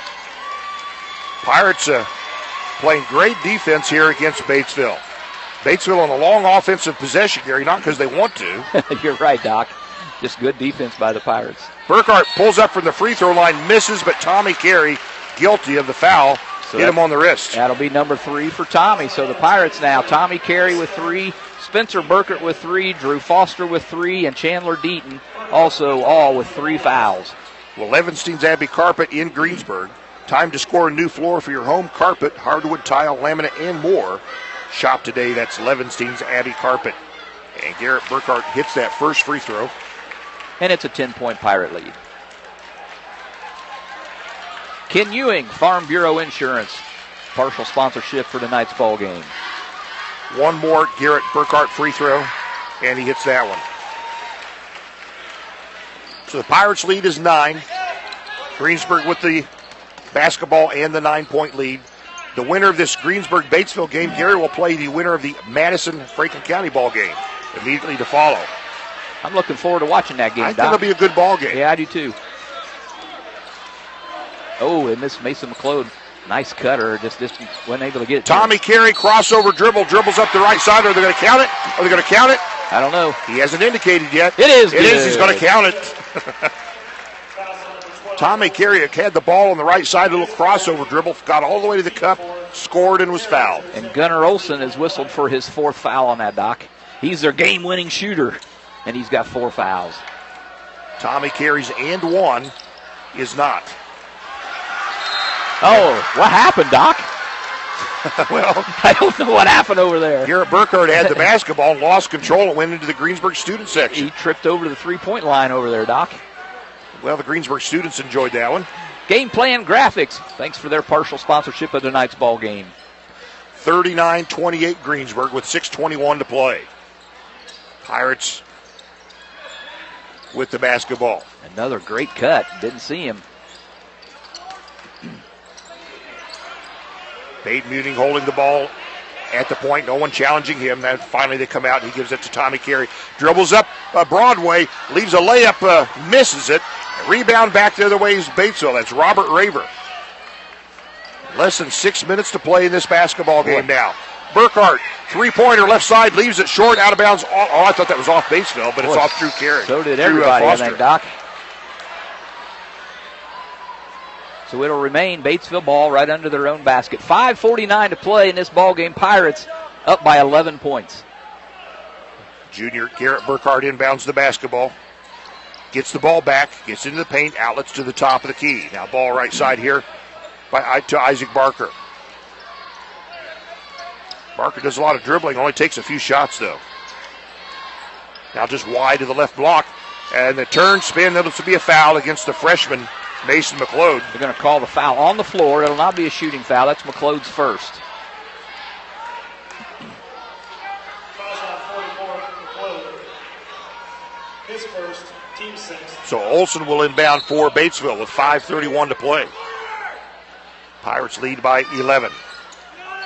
Pirates playing great defense here against Batesville. Batesville on a long offensive possession, Gary, not because they want to. You're right, Doc. Just good defense by the Pirates. Burkhart pulls up from the free throw line, misses, but Tommy Carey, guilty of the foul, hit him on the wrist. That'll be number 3 for Tommy. So the Pirates now, Tommy Carey with 3, Spencer Burkert with 3, Drew Foster with 3, and Chandler Deaton also all with 3 fouls. Well, Levenstein's Abbey Carpet in Greensburg. Time to score a new floor for your home carpet, hardwood, tile, laminate, and more. Shop today. That's Levenstein's Abbey Carpet. And Garrett Burkhart hits that first free throw. And it's a 10-point Pirate lead. Ken Ewing, Farm Bureau Insurance, partial sponsorship for tonight's ball game. One more Garrett Burkhart free throw, and he hits that one. So the Pirates' lead is 9. Greensburg with the basketball and the 9-point lead. The winner of this Greensburg-Batesville game, Gary, will play the winner of the Madison-Franklin County ball game immediately to follow. I'm looking forward to watching that game, I think it'll be a good ball game. Yeah, I do too. Oh, and this Mason McLeod, nice cutter, just wasn't able to get it. Tommy Carey, crossover dribble, dribbles up the right side. Are they going to count it? Are they going to count it? I don't know. He hasn't indicated yet. It is. It is. He's going to count it. Tommy Carey had the ball on the right side, a little crossover dribble, got all the way to the cup, scored, and was fouled. And Gunnar Olson has whistled for his 4th foul on that, Doc. He's their game-winning shooter, and he's got 4 fouls. Tommy Carey's and 1 is not. Oh, what happened, Doc? Well, I don't know what happened over there. Garrett Burkhart had the basketball and lost control. It went into the Greensburg student section. He tripped over to the 3-point line over there, Doc. Well, the Greensburg students enjoyed that one. Game Plan Graphics, thanks for their partial sponsorship of tonight's ball game. 39-28 Greensburg with 6:21 to play. Pirates with the basketball. Another great cut. Didn't see him. Bade Muting holding the ball at the point. No one challenging him. Then finally they come out and he gives it to Tommy Carey. Dribbles up Broadway. Leaves a layup. Misses it. Rebound back the other way is Batesville. That's Robert Raver. Less than 6 minutes to play in this basketball game now. Burkhart, 3-pointer left side, leaves it short, out of bounds. Oh, I thought that was off Batesville, but it's off Drew Carey. So did everybody, I think, Doc. So it'll remain Batesville ball right under their own basket. 5:49 to play in this ball game. Pirates up by 11 points. Junior Garrett Burkhardt inbounds the basketball. Gets the ball back, gets into the paint, outlets to the top of the key. Now ball right side here to Isaac Barker. Barker does a lot of dribbling, only takes a few shots though. Now just wide to the left block. And the turn spin, that'll be a foul against the freshman, Mason McLeod. They're going to call the foul on the floor. It'll not be a shooting foul. That's McLeod's first. Foul shot 44, McLeod. His first, team 6. So Olsen will inbound for Batesville with 5:31 to play. Pirates lead by 11.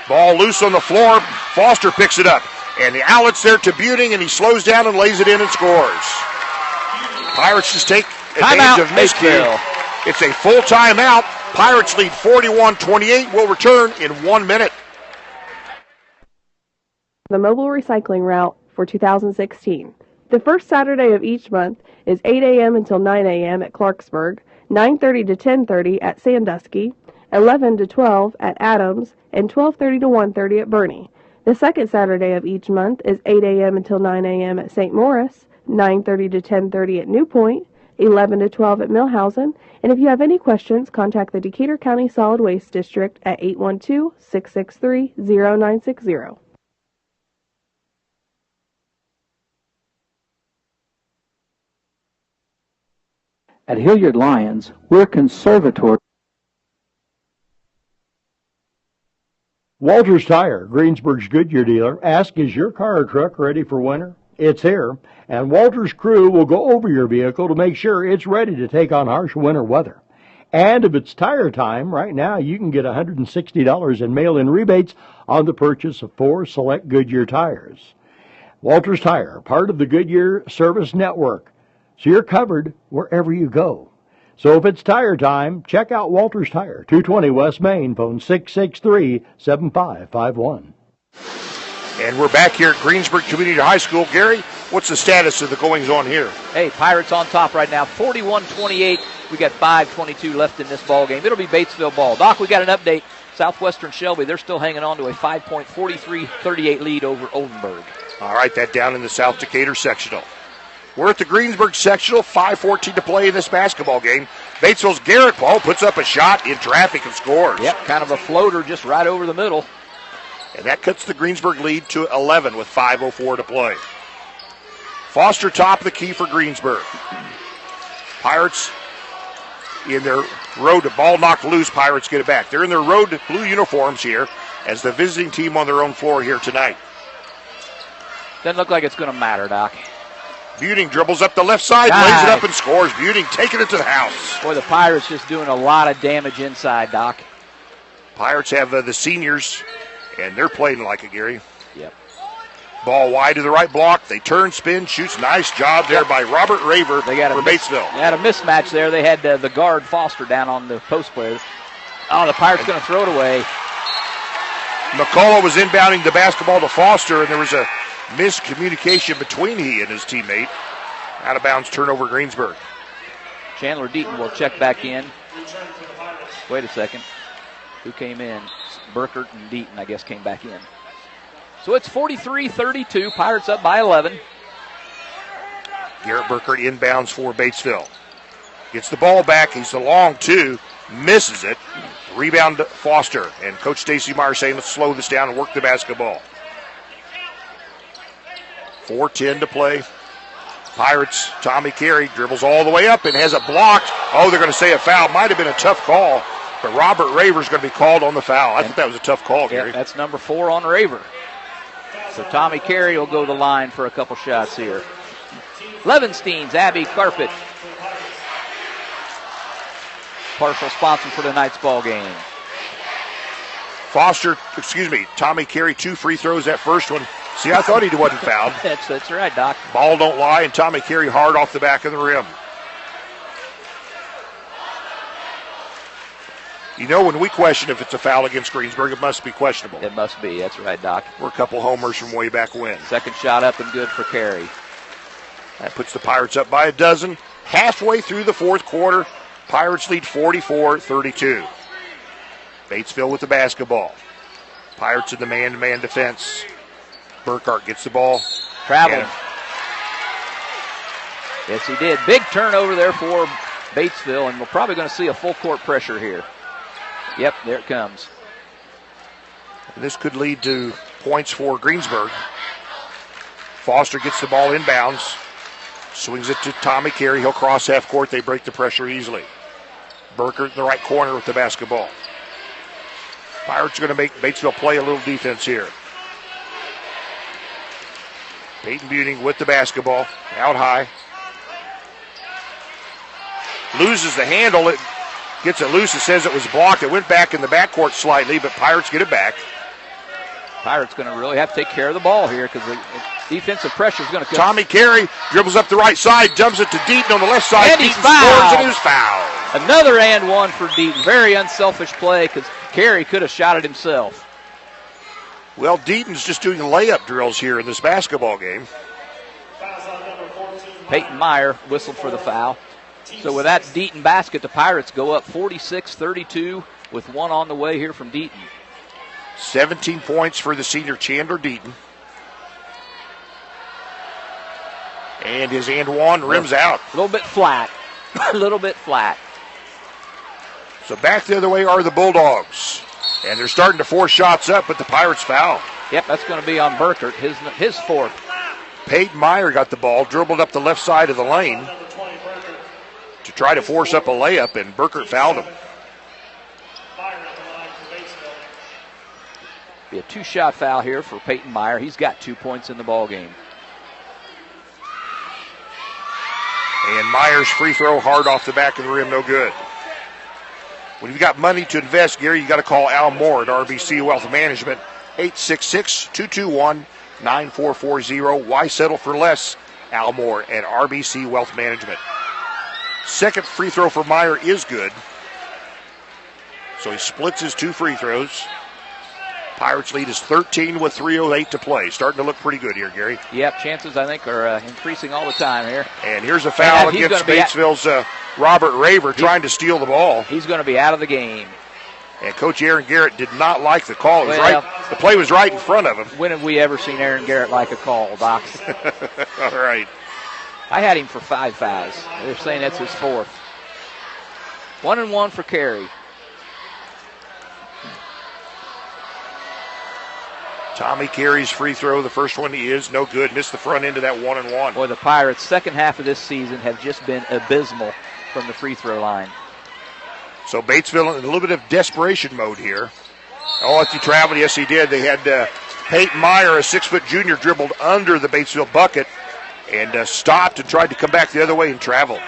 Ball loose on the floor. Foster picks it up. And the outlet's there to Buting, and he slows down and lays it in and scores. Pirates just take advantage of miscue. It's a full timeout. Pirates lead 41-28. Will return in 1 minute. The mobile recycling route for 2016. The first Saturday of each month is 8 a.m. until 9 a.m. at Clarksburg, 9:30 to 10:30 at Sandusky, 11 to 12 at Adams, and 12:30 to 1:30 at Burney. The second Saturday of each month is 8 a.m. until 9 a.m. at St. Morris, 9:30 to 10:30 at New Point, 11 to 12 at Millhausen, and if you have any questions, contact the Decatur County Solid Waste District at 812-663-0960. At Hilliard Lyons, we're conservator. Walters Tire, Greensburg's Goodyear dealer, asks, is your car or truck ready for winter? It's here, and Walters' crew will go over your vehicle to make sure it's ready to take on harsh winter weather. And if it's tire time, right now you can get $160 in mail-in rebates on the purchase of 4 select Goodyear tires. Walters Tire, part of the Goodyear Service Network, so you're covered wherever you go. So if it's tire time, check out Walters Tire, 220 West Main, phone 663-7551. And we're back here at Greensburg Community High School. Gary, what's the status of the goings-on here? Hey, Pirates on top right now, 41-28. We got 5:22 left in this ball game. It'll be Batesville ball. Doc, we got an update. Southwestern Shelby, they're still hanging on to a 5-point 43-38 lead over Oldenburg. All right, that down in the South Decatur sectional. We're at the Greensburg sectional, 5:14 to play in this basketball game. Batesville's Garrett Paul puts up a shot in traffic and scores. Yep, kind of a floater just right over the middle. And that cuts the Greensburg lead to 11 with 5:04 to play. Foster top of the key for Greensburg. Pirates in their road to ball knocked loose. Pirates get it back. They're in their road blue uniforms here as the visiting team on their own floor here tonight. Doesn't look like it's going to matter, Doc. Buting dribbles up the left side, lays it up and scores. Buting taking it to the house. Boy, the Pirates just doing a lot of damage inside, Doc. Pirates have the seniors, and they're playing like it, Gary. Yep. Ball wide to the right block. They turn, spin, shoots. Nice job there by Robert Raver for Batesville. They had a mismatch there. They had the guard Foster down on the post player. Oh, the Pirates going to throw it away. McCullough was inbounding the basketball to Foster, and there was a miscommunication between he and his teammate. Out of bounds turnover Greensburg. Chandler Deaton will check back in. Wait a second. Who came in? Burkert and Deaton, I guess, came back in. So it's 43-32. Pirates up by 11. Garrett Burkert inbounds for Batesville. Gets the ball back. He's the long two. Misses it. Rebound to Foster. And Coach Stacy Meyer saying, let's slow this down and work the basketball. 4:10 to play. Pirates, Tommy Carey dribbles all the way up and has it blocked. Oh, they're going to say a foul. Might have been a tough call, but Robert Raver's going to be called on the foul. I thought that was a tough call, Gary. Yeah, that's number 4 on Raver. So Tommy Carey will go to the line for a couple shots here. Levenstein's Abby Carpet. Partial sponsor for tonight's ball game. Tommy Carey, 2 free throws that first one. See, I thought he wasn't fouled. That's right, Doc. Ball don't lie, and Tommy Carey hard off the back of the rim. You know, when we question if it's a foul against Greensburg, it must be questionable. It must be. That's right, Doc. We're a couple homers from way back when. Second shot up and good for Carey. That puts the Pirates up by a dozen. Halfway through the fourth quarter, Pirates lead 44-32. Batesville with the basketball. Pirates in the man-to-man defense. Burkhart gets the ball. Traveled. Yes, he did. Big turnover there for Batesville, and we're probably going to see a full court pressure here. Yep, there it comes. And this could lead to points for Greensburg. Foster gets the ball inbounds. Swings it to Tommy Carey. He'll cross half court. They break the pressure easily. Burkhart in the right corner with the basketball. Pirates are going to make Batesville play a little defense here. Peyton Buning with the basketball. Out high. Loses the handle. It gets it loose. It says it was blocked. It went back in the backcourt slightly, but Pirates get it back. Pirates going to really have to take care of the ball here because the defensive pressure is going to come. Tommy Carey dribbles up the right side, jumps it to Deaton on the left side. And he's Deaton fouled. scores, and he was fouled. Another and one for Deaton. Very unselfish play because Carey could have shot it himself. Well, Deaton's just doing layup drills here in this basketball game. Peyton Meyer whistled for the foul. So with that Deaton basket, the Pirates go up 46-32 with one on the way here from Deaton. 17 points for the senior Chandler Deaton. And his and one rims out. A little bit flat. A little bit flat. So back the other way are the Bulldogs. And they're starting to force shots up, but the Pirates foul. Yep, that's going to be on Burkhart, his fourth. Peyton Meyer got the ball, dribbled up the left side of the lane to try to force up a layup, and Burkhart fouled him. Be a two-shot foul here for Peyton Meyer. He's got 2 points in the ball game. And Meyer's free throw hard off the back of the rim, no good. When you've got money to invest, Gary, you got to call Al Moore at RBC Wealth Management, 866-221-9440. Why settle for less? Al Moore at RBC Wealth Management. Second free throw for Meyer is good. So he splits his 2 free throws. Pirates lead is 13 with 3:08 to play. Starting to look pretty good here, Gary. Yep, chances I think are increasing all the time here. And here's a foul against Batesville's Robert Raver trying to steal the ball. He's going to be out of the game. And Coach Aaron Garrett did not like the call. It was right. The play was right in front of him. When have we ever seen Aaron Garrett like a call, Doc? All right. I had him for 5 fouls. They're saying that's his 4th. 1-1 for Carey. Tommy Carey's free throw, the first one is no good. Missed the front end of that 1-1. Boy, the Pirates' second half of this season have just been abysmal from the free throw line. So Batesville in a little bit of desperation mode here. Oh, if he traveled, yes he did. They had Peyton Meyer, a 6-foot junior, dribbled under the Batesville bucket and stopped and tried to come back the other way and traveled.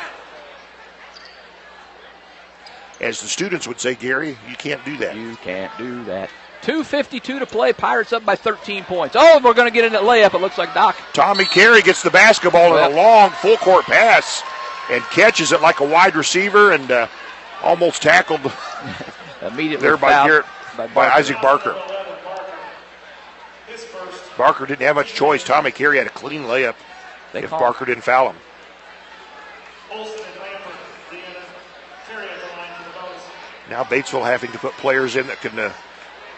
As the students would say, Gary, you can't do that. You can't do that. 2:52 to play. Pirates up by 13 points. Oh, we're going to get in that layup, it looks like, Doc. Tommy Carey gets the basketball in a long full-court pass and catches it like a wide receiver and almost tackled immediately there by Isaac Barker. Barker didn't have much choice. Tommy Carey had a clean layup if Barker didn't foul him. Now Batesville having to put players in that can... they're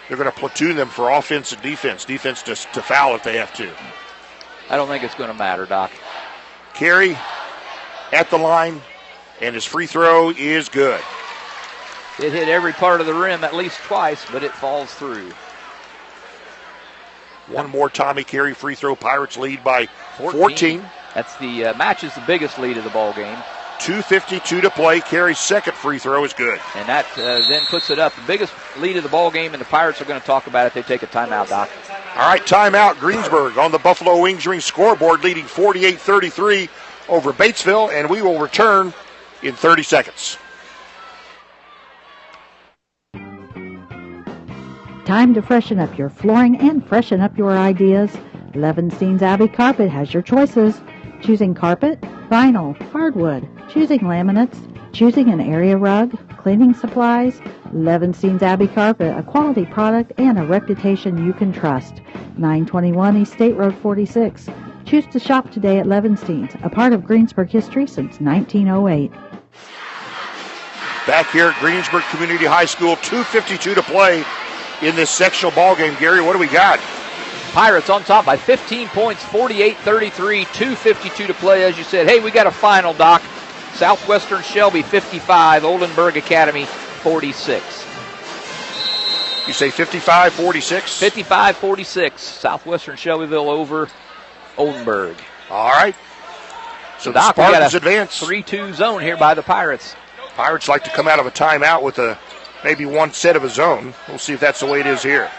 going to platoon them for offense and defense. Defense to foul if they have to. I don't think it's going to matter, Doc. Carey at the line, and his free throw is good. It hit every part of the rim at least twice, but it falls through. One more Tommy Carey free throw. Pirates lead by 14. That's the matches the biggest lead of the ball game. 2:52 to play. Carey's second free throw is good. And that then puts it up. The biggest lead of the ball game, and the Pirates are going to talk about it. They take a timeout, Doc. All right, timeout. Greensburg on the Buffalo Wings Ring scoreboard leading 48-33 over Batesville, and we will return in 30 seconds. Time to freshen up your flooring and freshen up your ideas. Levenstein's Abbey Carpet has your choices. Choosing carpet, vinyl, hardwood, choosing laminates, choosing an area rug, cleaning supplies. Levenstein's Abbey Carpet, a quality product and a reputation you can trust. 921 East State Road 46. Choose to shop today at Levenstein's, a part of Greensburg history since 1908. back here at Greensburg Community High School. 2:52 to play in this sectional ball game. Gary, what do we got? Pirates on top by 15 points, 48-33, 2:52 to play, as you said. Hey, we got a final, Doc. Southwestern Shelby 55, Oldenburg Academy 46. You say 55-46? 55-46, Southwestern Shelbyville over Oldenburg. All right. So Doc, the Spartans advance. 3-2 zone here by the Pirates. Pirates like to come out of a timeout with maybe one set of a zone. We'll see if that's the way it is here.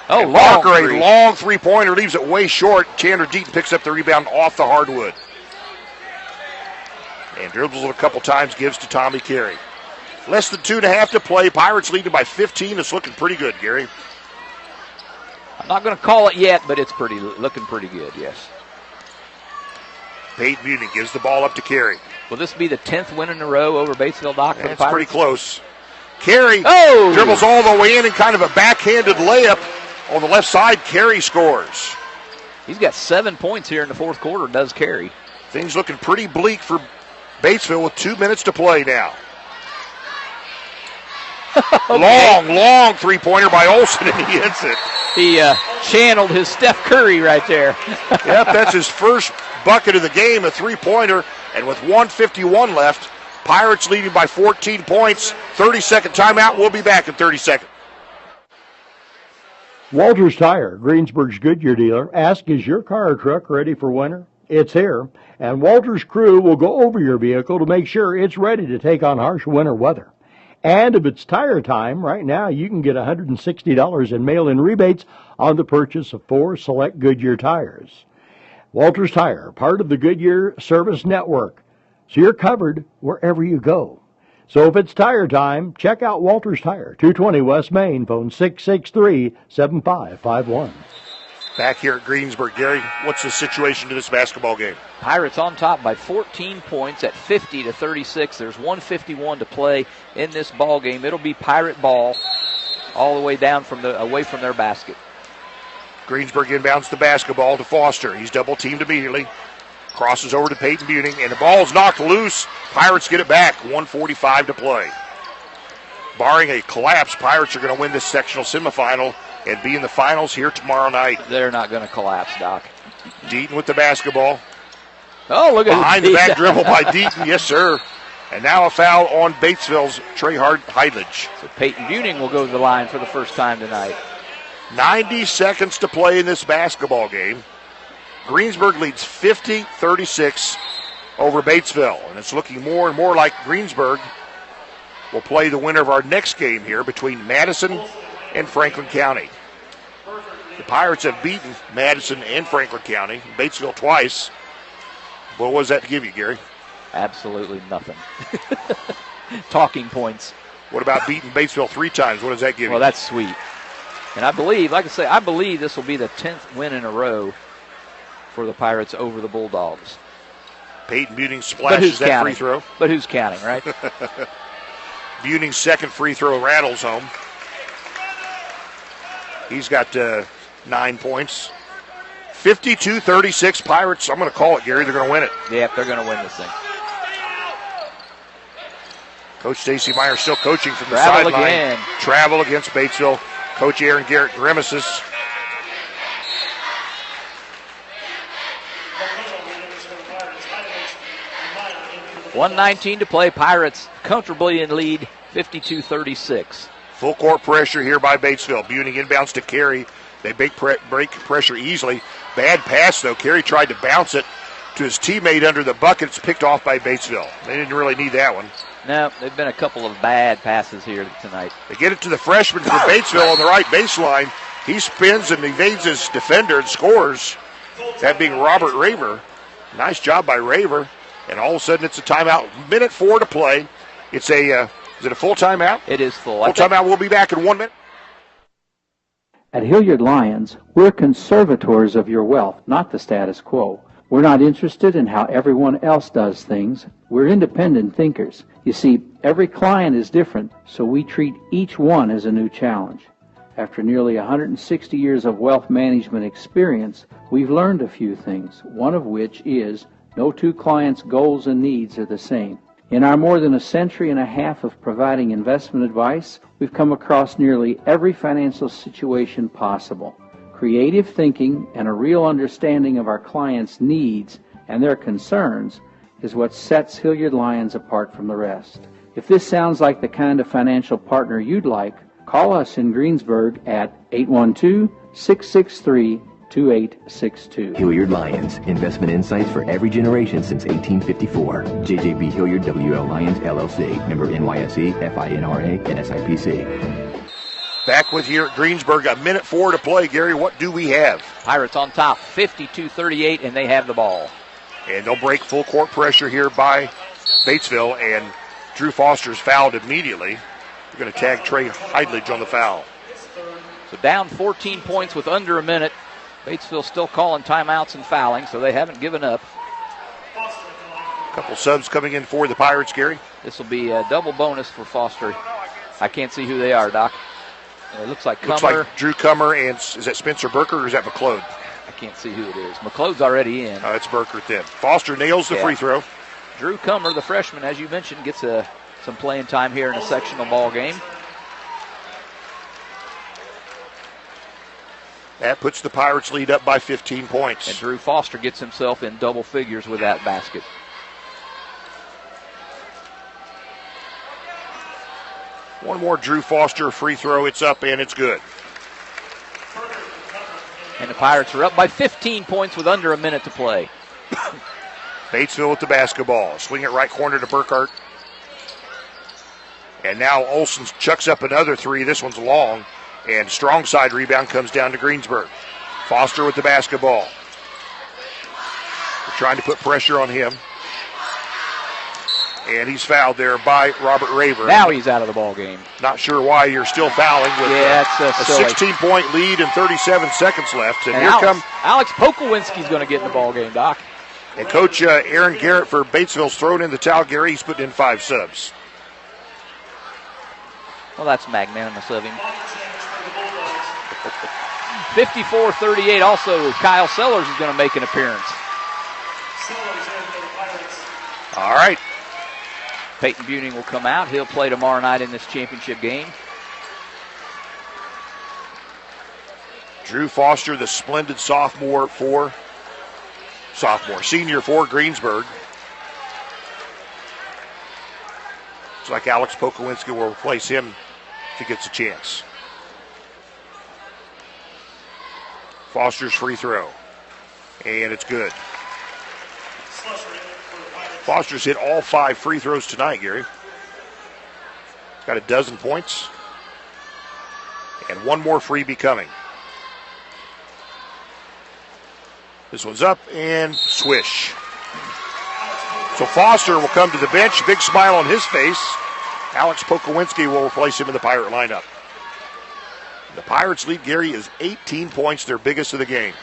Oh, and long Walker, three. A long three-pointer, leaves it way short. Chandler Deaton picks up the rebound off the hardwood. And dribbles it a couple times, gives to Tommy Carey. Less than 2.5 to play. Pirates leading by 15. It's looking pretty good, Gary. I'm not going to call it yet, but it's looking pretty good, yes. Peyton Muning gives the ball up to Carey. Will this be the 10th win in a row over Batesville, Doc, for the That's Pirates? pretty close. Carey Oh! dribbles all the way in and kind of a backhanded layup on the left side. Carey scores. He's got 7 points here in the fourth quarter, does Carey. Things looking pretty bleak for Batesville with 2 minutes to play now. Okay. Long three-pointer by Olsen, and he hits it. He channeled his Steph Curry right there. Yep, that's his first bucket of the game, a three-pointer. And with 1:51 left, Pirates leading by 14 points. 30-second timeout. We'll be back in 30 seconds. Walters Tire, Greensburg's Goodyear dealer. Ask, is your car or truck ready for winter? It's here. And Walters' crew will go over your vehicle to make sure it's ready to take on harsh winter weather. And if it's tire time, right now you can get $160 in mail-in rebates on the purchase of 4 select Goodyear tires. Walters Tire, part of the Goodyear Service Network, so you're covered wherever you go. So if it's tire time, check out Walters Tire, 220 West Main, phone 663-7551. Back here at Greensburg, Gary, what's the situation to this basketball game? Pirates on top by 14 points at 50-36. There's 1:51 to play in this ball game. It'll be Pirate ball all the way down away from their basket. Greensburg inbounds the basketball to Foster. He's double teamed immediately. Crosses over to Peyton Buning, and the ball's knocked loose. Pirates get it back. 1:45 to play. Barring a collapse, Pirates are going to win this sectional semifinal and be in the finals here tomorrow night. They're not going to collapse, Doc. Deaton with the basketball. Oh, look at behind the back dribble by Deaton. Yes, sir. And now a foul on Batesville's Trey Heidlich. So Peyton Buning will go to the line for the first time tonight. 90 seconds to play in this basketball game. Greensburg leads 50-36 over Batesville. And it's looking more and more like Greensburg will play the winner of our next game here between Madison and Franklin County. The Pirates have beaten Madison and Franklin County, Batesville twice. What was that to give you, Gary? Absolutely nothing. Talking points. What about beating Batesville 3 times? What does that give you? Well, that's sweet. And I believe, like I say, I believe this will be the 10th win in a row for the Pirates over the Bulldogs. Peyton Buning splashes that free throw. But who's counting, right? Buning's second free throw rattles home. He's got 9 points. 52-36 Pirates. I'm going to call it, Gary. They're going to win it. Yep, they're going to win this thing. Coach Stacy Meyer still coaching from the sideline. Travel against Batesville. Coach Aaron Garrett grimaces. $1:19 to play. Pirates comfortably in lead, 52-36. Full court pressure here by Batesville. Buning inbounds to Carey. They break pressure easily. Bad pass, though. Carey tried to bounce it to his teammate under the bucket. It's picked off by Batesville. They didn't really need that one. No, there've been a couple of bad passes here tonight. They get it to the freshman for Batesville on the right baseline. He spins and evades his defender and scores. That being Robert Raver. Nice job by Raver. And all of a sudden it's a timeout. Minute 4 to play. It's is it a full timeout? It is full. Full timeout. We'll be back in 1 minute. At Hilliard Lyons, we're conservators of your wealth, not the status quo. We're not interested in how everyone else does things. We're independent thinkers. You see, every client is different, so we treat each one as a new challenge. After nearly 160 years of wealth management experience, we've learned a few things, one of which is no two clients' goals and needs are the same. In our more than a century and a half of providing investment advice, we've come across nearly every financial situation possible. Creative thinking and a real understanding of our clients' needs and their concerns is what sets Hilliard Lyons apart from the rest. If this sounds like the kind of financial partner you'd like, call us in Greensburg at 812-663-2862. Hilliard Lyons, investment insights for every generation since 1854. JJB Hilliard WL Lyons LLC, member NYSE, FINRA, and SIPC. Back with here at Greensburg, a minute 4 to play. Gary, what do we have? Pirates on top, 52-38, and they have the ball. And they'll break full court pressure here by Batesville, and Drew Foster's fouled immediately. They're going to tag Trey Heidlich on the foul. So down 14 points with under a minute. Batesville still calling timeouts and fouling, so they haven't given up. A couple subs coming in for the Pirates, Gary. This will be a double bonus for Foster. I can't see who they are, Doc. It looks like Cummer. Looks like Drew Cummer, and is that Spencer Burkert or is that McLeod? I can't see who it is. McLeod's already in. Oh, it's Burkert then. Foster nails the free throw. Drew Cummer, the freshman, as you mentioned, gets some playing time here in a sectional ball game. That puts the Pirates lead up by 15 points. And Drew Foster gets himself in double figures with that basket. One more Drew Foster free throw. It's up and it's good. And the Pirates are up by 15 points with under a minute to play. Batesville with the basketball. Swing it right corner to Burkhardt. And now Olsen chucks up another three. This one's long. And strong side rebound comes down to Greensburg. Foster with the basketball. They're trying to put pressure on him. And he's fouled there by Robert Raver. Now he's out of the ball game. Not sure why you're still fouling with a 16-point lead and 37 seconds left. And here Alex Pokolwinski's going to get in the ball game, Doc. And Coach Aaron Garrett for Batesville's thrown in the towel. Gary, he's putting in 5 subs. Well, that's magnanimous of him. 54-38. Also, Kyle Sellers is going to make an appearance. All right. Peyton Buning will come out. He'll play tomorrow night in this championship game. Drew Foster, the splendid senior for Greensburg. Looks like Alex Pokolwinski will replace him if he gets a chance. Foster's free throw. And it's good. Foster's hit all 5 free throws tonight, Gary. He's got 12 points. And one more freebie coming. This one's up and swish. So Foster will come to the bench. Big smile on his face. Alex Pokolwinski will replace him in the Pirate lineup. The Pirates' lead, Gary, is 18 points, their biggest of the game.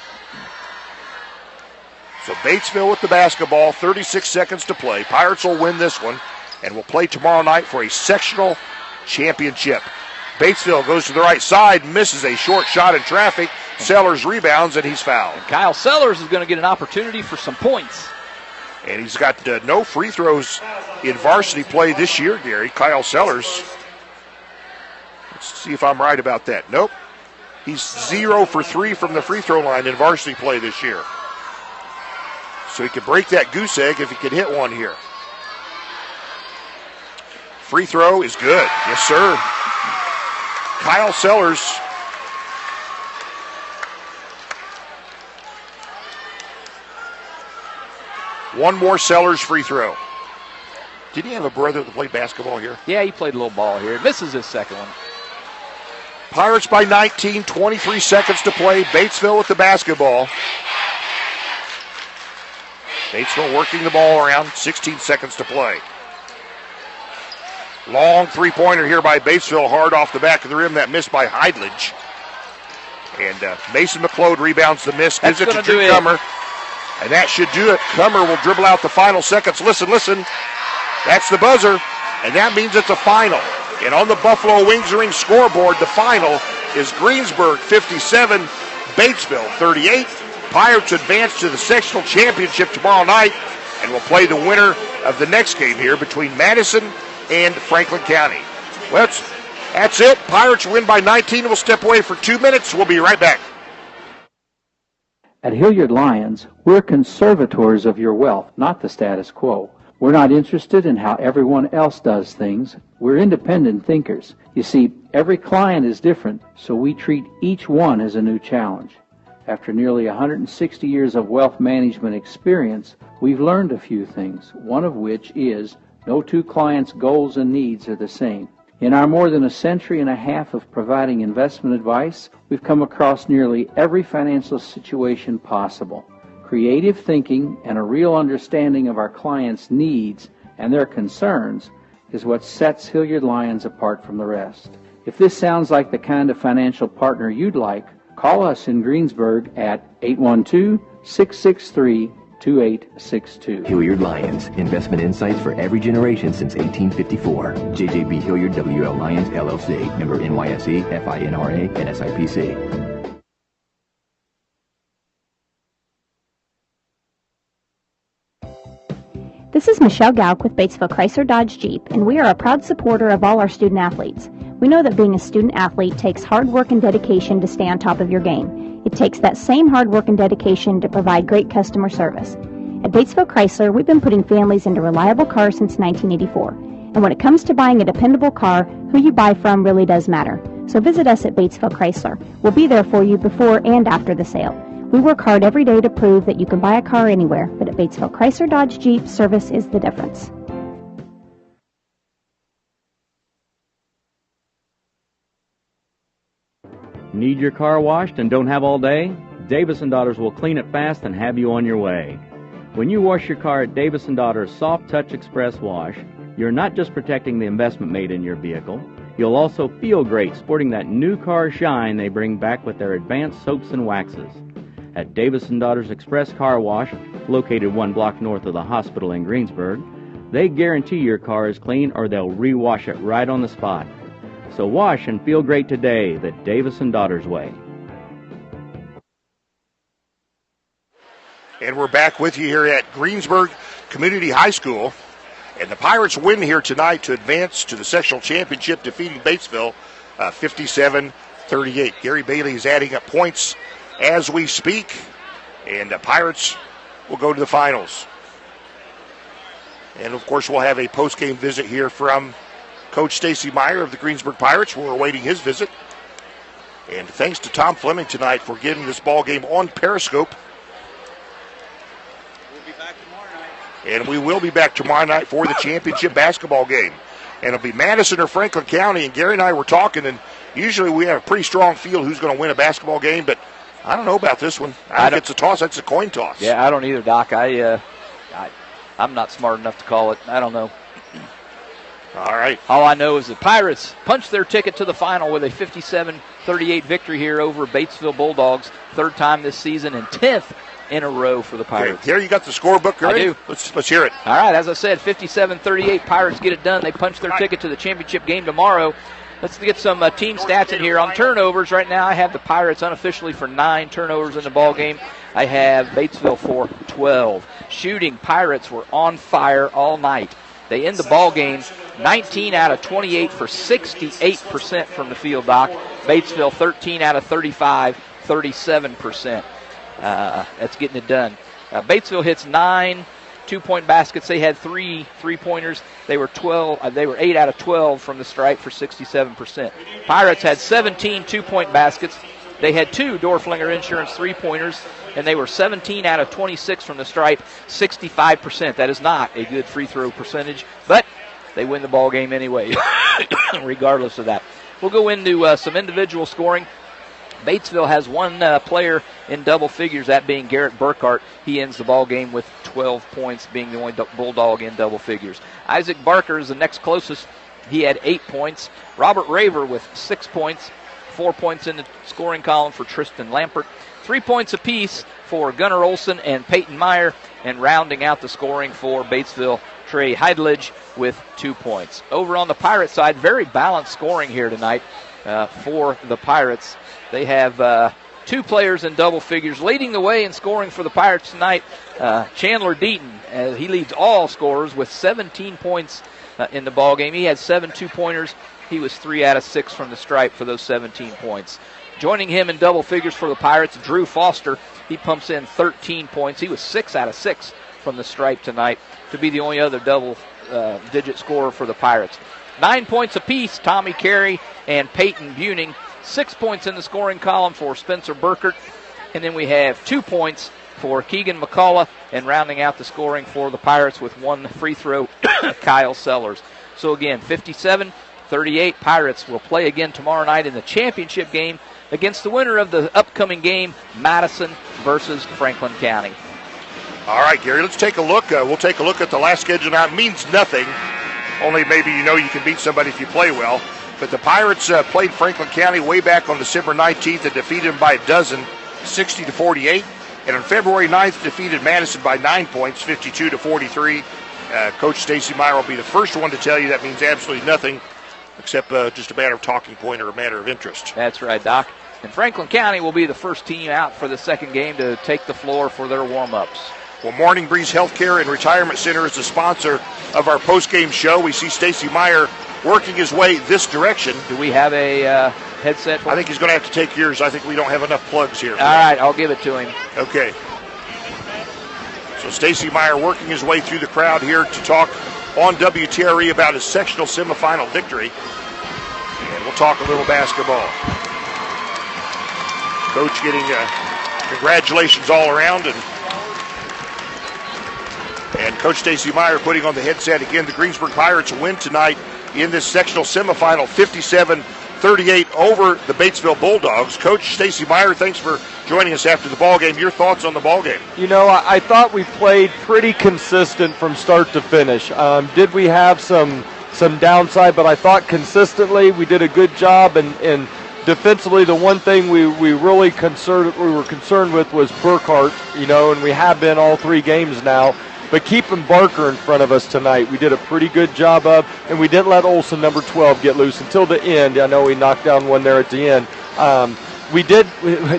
So Batesville with the basketball, 36 seconds to play. Pirates will win this one and will play tomorrow night for a sectional championship. Batesville goes to the right side, misses a short shot in traffic. Sellers rebounds, and he's fouled. And Kyle Sellers is going to get an opportunity for some points. And he's got no free throws in varsity play this year, Gary. Kyle Sellers. Let's see if I'm right about that. Nope. He's 0 for 3 from the free throw line in varsity play this year. So he could break that goose egg if he could hit one here. Free throw is good. Yes, sir. Kyle Sellers. One more Sellers free throw. Did he have a brother that played basketball here? Yeah, he played a little ball here. Misses his second one. Pirates by 19, 23 seconds to play. Batesville with the basketball. Batesville working the ball around, 16 seconds to play. Long three-pointer here by Batesville, hard off the back of the rim. That missed by Heidlich. And Mason McLeod rebounds the miss, gives it to Drew Cummer. And that should do it. Cummer will dribble out the final seconds. Listen. That's the buzzer. And that means it's a final. And on the Buffalo Wings Ring scoreboard, the final is Greensburg 57, Batesville 38. Pirates advance to the sectional championship tomorrow night. and we'll play the winner of the next game here between Madison and Franklin County. Well, that's it. Pirates win by 19. We'll step away for 2 minutes. We'll be right back. At Hilliard Lyons, we're conservators of your wealth, not the status quo. We're not interested in how everyone else does things. We're independent thinkers. You see, every client is different, so we treat each one as a new challenge. After nearly 160 years of wealth management experience, we've learned a few things, one of which is no two clients' goals and needs are the same. In our more than a century and a half of providing investment advice, we've come across nearly every financial situation possible. Creative thinking and a real understanding of our clients' needs and their concerns is what sets Hilliard Lyons apart from the rest. If this sounds like the kind of financial partner you'd like, call us in Greensburg at 812-663-2862. Hilliard Lyons, investment insights for every generation since 1854. JJB Hilliard WL Lyons LLC, member NYSE, FINRA, and SIPC. This is Michelle Gauk with Batesville Chrysler Dodge Jeep, and we are a proud supporter of all our student athletes. We know that being a student athlete takes hard work and dedication to stay on top of your game. It takes that same hard work and dedication to provide great customer service. At Batesville Chrysler, we've been putting families into reliable cars since 1984. And when it comes to buying a dependable car, who you buy from really does matter. So visit us at Batesville Chrysler. We'll be there for you before and after the sale. We work hard every day to prove that you can buy a car anywhere, but at Batesville Chrysler Dodge Jeep, service is the difference. Need your car washed and don't have all day? Davis & Daughters will clean it fast and have you on your way. When you wash your car at Davis & Daughters Soft Touch Express Wash, you're not just protecting the investment made in your vehicle, you'll also feel great sporting that new car shine they bring back with their advanced soaps and waxes. At Davis & Daughters Express Car Wash, located 1 block north of the hospital in Greensburg, they guarantee your car is clean or they'll rewash it right on the spot. So wash and feel great today the Davis & Daughters way. And we're back with you here at Greensburg Community High School. And the Pirates win here tonight to advance to the sectional championship, defeating Batesville 57-38. Gary Bailey is adding up points as we speak, and the Pirates will go to the finals. And, of course, we'll have a post-game visit here from Coach Stacy Meyer of the Greensburg Pirates. We're awaiting his visit. And thanks to Tom Fleming tonight for getting this ball game on Periscope. We'll be back tomorrow night. And we will be back tomorrow night for the championship basketball game. And it'll be Madison or Franklin County. And Gary and I were talking, and usually we have a pretty strong feel who's going to win a basketball game, but I don't know about this one. I think it's a toss. That's a coin toss. Yeah, I don't either, Doc. I'm not smart enough to call it. I don't know. All right. All I know is the Pirates punched their ticket to the final with a 57-38 victory here over Batesville Bulldogs. Third time this season and 10th in a row for the Pirates. Here you got the scorebook, Gary? I do. Let's hear it. All right, as I said, 57-38. Pirates get it done. They punch their ticket to the championship game tomorrow. Let's get some team stats in here. On turnovers, right now I have the Pirates unofficially for 9 turnovers in the ball game. I have Batesville for 12. Shooting, Pirates were on fire all night. They end the ball game 19 out of 28 for 68% from the field, Doc. Batesville 13 out of 35, 37%. That's getting it done. Batesville hits 9 two-point baskets. They had 3 3-pointers. They were 8 out of 12 from the stripe for 67%. Pirates had 17 two-point baskets. They had 2 Dorflinger Insurance 3-pointers, and they were 17 out of 26 from the stripe, 65%. That is not a good free throw percentage, but they win the ball game anyway, regardless of that. We'll go into some individual scoring. Batesville has 1 player in double figures, that being Garrett Burkhart. He ends the ball game with 12 points, being the only Bulldog in double figures. Isaac Barker is the next closest. He had 8 points. Robert Raver with 6 points. 4 points in the scoring column for Tristan Lampert. 3 points apiece for Gunnar Olson and Peyton Meyer. And rounding out the scoring for Batesville, Trey Heidelige with 2 points. Over on the Pirate side, very balanced scoring here tonight for the Pirates. They have two players in double figures. Leading the way in scoring for the Pirates tonight, Chandler Deaton. He leads all scorers with 17 points in the ball game. He had 7 two-pointers. He was 3 out of 6 from the stripe for those 17 points. Joining him in double figures for the Pirates, Drew Foster. He pumps in 13 points. He was 6 out of 6 from the stripe tonight to be the only other double-digit scorer for the Pirates. 9 points apiece, Tommy Carey and Peyton Buning. 6 points in the scoring column for Spencer Burkert. And then we have 2 points for Keegan McCullough, and rounding out the scoring for the Pirates with 1 free throw, Kyle Sellers. So again, 57-38. Pirates will play again tomorrow night in the championship game against the winner of the upcoming game, Madison versus Franklin County. All right, Gary, let's take a look. We'll take a look at the last schedule. Now, it means nothing. Only maybe you know you can beat somebody if you play well. But the Pirates played Franklin County way back on December 19th and defeated them by a dozen, 60-48. And on February 9th, defeated Madison by 9 points, 52-43. Coach Stacy Meyer will be the first one to tell you that means absolutely nothing, except just a matter of talking point or a matter of interest. That's right, Doc. And Franklin County will be the first team out for the second game to take the floor for their warm-ups. Well, Morning Breeze Healthcare and Retirement Center is the sponsor of our post-game show. We see Stacy Meyer working his way this direction. Do we have a headset for him? I think he's going to have to take yours. I think we don't have enough plugs here. All right, I'll give it to him. Okay. So Stacy Meyer working his way through the crowd here to talk on WTRE about his sectional semifinal victory. And we'll talk a little basketball. Coach getting congratulations all around, and Coach Stacy Meyer putting on the headset again. The Greensburg Pirates win tonight in this sectional semifinal, 57-38 over the Batesville Bulldogs. Coach Stacy Meyer, thanks for joining us after the ball game. Your thoughts on the ball game? You know, I thought we played pretty consistent from start to finish. Did we have some downside? But I thought consistently we did a good job, and defensively, the one thing we were concerned with was Burkhart, you know, and we have been all 3 games now. But keeping Barker in front of us tonight, we did a pretty good job of, and we didn't let Olsen, number 12, get loose until the end. I know we knocked down one there at the end.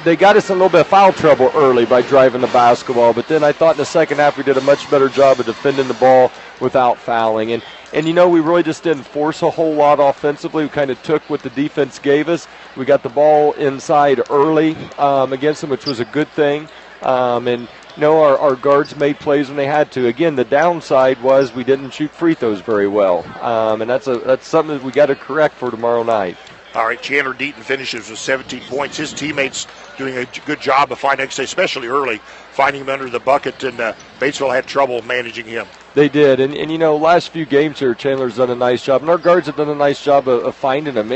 They got us in a little bit of foul trouble early by driving the basketball, but then I thought in the second half we did a much better job of defending the ball without fouling. And you know, we really just didn't force a whole lot offensively. We kind of took what the defense gave us. We got the ball inside early against them, which was a good thing. And you know, our guards made plays when they had to. Again, the downside was we didn't shoot free throws very well, and that's something that we got to correct for tomorrow night. All right, Chandler Deaton finishes with 17 points. His teammates doing a good job of finding, especially early, finding him under the bucket, and Batesville had trouble managing him. They did, and you know, last few games here, Chandler's done a nice job, and our guards have done a nice job of finding him.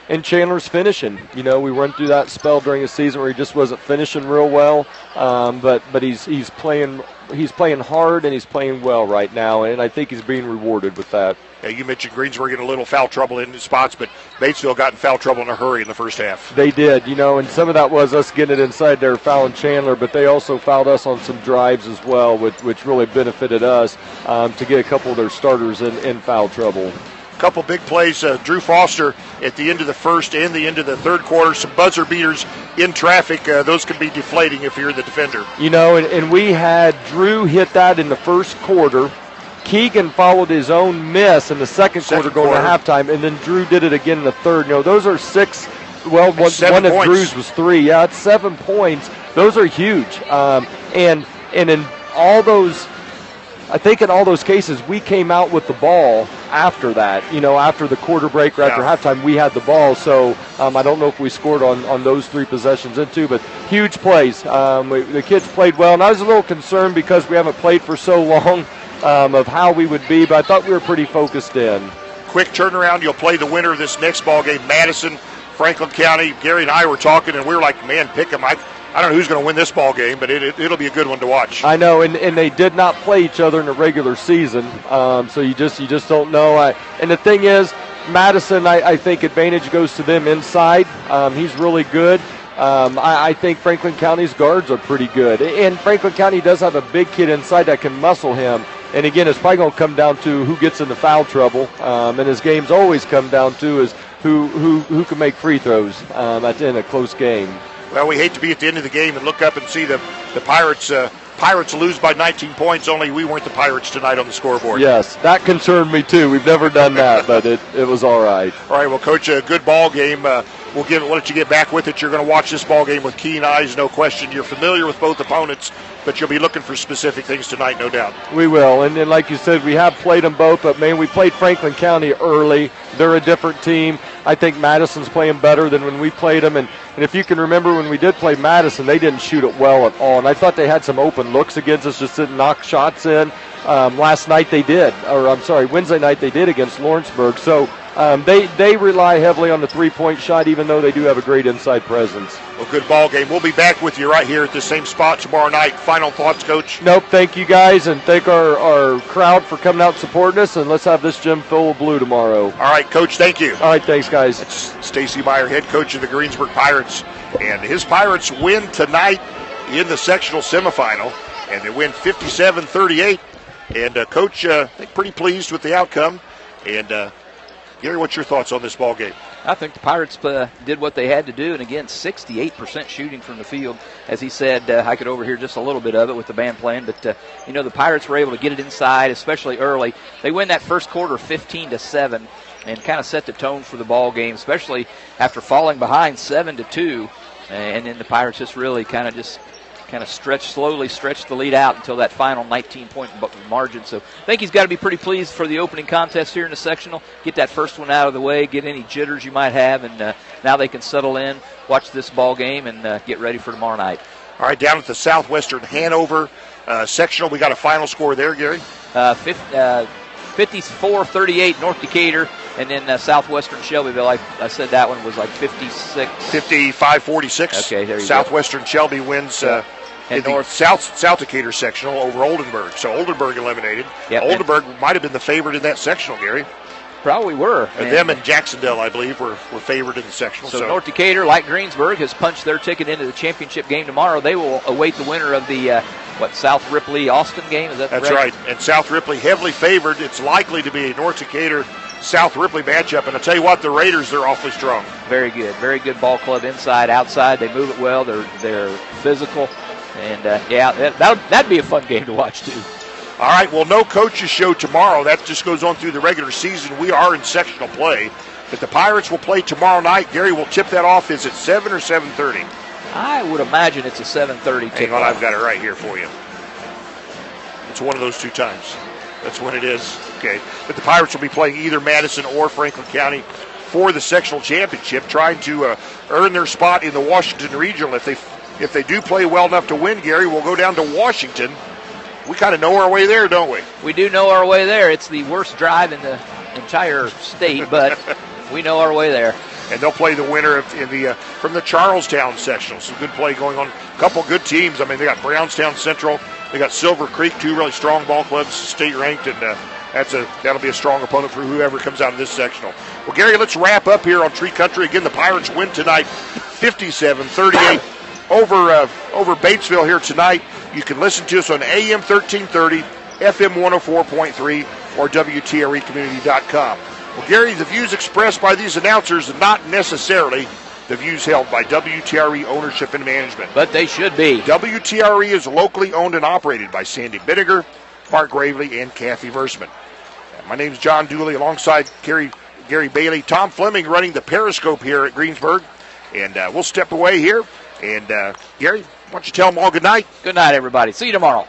And Chandler's finishing. You know, we went through that spell during the season where he just wasn't finishing real well, but he's playing hard and he's playing well right now, and I think he's being rewarded with that. Yeah, you mentioned Greensburg in a little foul trouble in the spots, but Batesville got in foul trouble in a hurry in the first half. They did, you know, and some of that was us getting it inside there, fouling Chandler, but they also fouled us on some drives as well, which really benefited us to get a couple of their starters in foul trouble. Couple big plays. Drew Foster at the end of the first and the end of the third quarter. Some buzzer beaters in traffic. Those can be deflating if you're the defender. You know, and we had Drew hit that in the first quarter. Keegan followed his own miss in the second quarter going to halftime, and then Drew did it again in the third. You know, those are 6. Well, one of Drew's was 3. Yeah, it's 7 points. Those are huge. And in all those, I think in all those cases, we came out with the ball after that. You know, after the quarter break or after halftime, we had the ball. So I don't know if we scored on those 3 possessions into, but huge plays. The kids played well, and I was a little concerned because we haven't played for so long of how we would be, but I thought we were pretty focused in. Quick turnaround. You'll play the winner of this next ball game, Madison, Franklin County. Gary and I were talking, and we were like, man, pick them. I don't know who's going to win this ball game, but it'll be a good one to watch. I know, and they did not play each other in the regular season, so you just don't know. And the thing is, Madison, I think advantage goes to them inside. He's really good. I think Franklin County's guards are pretty good, and Franklin County does have a big kid inside that can muscle him. And again, it's probably going to come down to who gets into foul trouble, and his games always come down to is who can make free throws in a close game. Well, we hate to be at the end of the game and look up and see the Pirates lose by 19 points, only we weren't the Pirates tonight on the scoreboard. Yes, that concerned me too. We've never done that, but it was all right. All right, well, Coach, a good ball game. We'll let you get back with it. You're going to watch this ball game with keen eyes, no question. You're familiar with both opponents, but you'll be looking for specific things tonight, no doubt. We will, and like you said, we have played them both, but, man, we played Franklin County early. They're a different team. I think Madison's playing better than when we played them, and if you can remember when we did play Madison, they didn't shoot it well at all, and I thought they had some open looks against us, just didn't knock shots in. Wednesday night they did against Lawrenceburg. So they rely heavily on the three-point shot, even though they do have a great inside presence. Well, good ball game. We'll be back with you right here at the same spot tomorrow night. Final thoughts, Coach? Nope, thank you guys, and thank our crowd for coming out and supporting us, and let's have this gym filled with blue tomorrow. All right, Coach, thank you. All right, thanks, guys. That's Stacy Meyer, head coach of the Greensburg Pirates, and his Pirates win tonight in the sectional semifinal, and they win 57-38. And, Coach, I think pretty pleased with the outcome. And, Gary, what's your thoughts on this ball game? I think the Pirates did what they had to do, and again, 68% shooting from the field. As he said, I could overhear just a little bit of it with the band playing, but the Pirates were able to get it inside, especially early. They win that first quarter 15-7, and kind of set the tone for the ball game, especially after falling behind 7-2, and then the Pirates just really kind of slowly stretched the lead out until that final 19-point margin. So I think he's got to be pretty pleased for the opening contest here in the sectional. Get that first one out of the way, get any jitters you might have, and now they can settle in, watch this ball game, and get ready for tomorrow night. All right, down at the Southwestern Hanover sectional, we got a final score there, Gary? 54-38 North Decatur, and then Southwestern Shelbyville, I said that one was like 55-46. Okay, there you Southwestern go. Shelby wins in the South Decatur sectional over Oldenburg. So Oldenburg eliminated. Yep, Oldenburg might have been the favorite in that sectional, Gary. Probably were. And them and Jacksonville, I believe, were favored in the sectional. So North Decatur, like Greensburg, has punched their ticket into the championship game tomorrow. They will await the winner of the South Ripley-Austin game. Is that That's right. And South Ripley heavily favored. It's likely to be a North Decatur South Ripley matchup. And I'll tell you what, the Raiders, they're awfully strong. Very good. Very good ball club inside, outside. They move it well. They're physical. And, that'd be a fun game to watch, too. All right, well, no coaches show tomorrow. That just goes on through the regular season. We are in sectional play. But the Pirates will play tomorrow night. Gary will tip that off. Is it 7 or 7:30? I would imagine it's a 7:30 tip. Hang on, I've got it right here for you. It's one of those two times. That's when it is. Okay. But the Pirates will be playing either Madison or Franklin County for the sectional championship, trying to earn their spot in the Washington Regional. If they do play well enough to win, Gary, we'll go down to Washington. We kind of know our way there, don't we? We do know our way there. It's the worst drive in the entire state, but we know our way there. And they'll play the winner from the Charlestown sectional. Some good play going on. A couple good teams. I mean, they got Brownstown Central. They got Silver Creek, two really strong ball clubs, state ranked, and that'll be a strong opponent for whoever comes out of this sectional. Well, Gary, let's wrap up here on Tree Country. Again, the Pirates win tonight, 57-38 over Batesville here tonight. You can listen to us on AM 1330, FM 104.3, or WTREcommunity.com. Well, Gary, the views expressed by these announcers are not necessarily the views held by WTRE ownership and management. But they should be. WTRE is locally owned and operated by Sandy Bittiger, Mark Gravely, and Kathy Versman. My name is John Dooley, alongside Gary Bailey, Tom Fleming running the Periscope here at Greensburg. And we'll step away here. And, Gary, why don't you tell them all good night? Good night, everybody. See you tomorrow.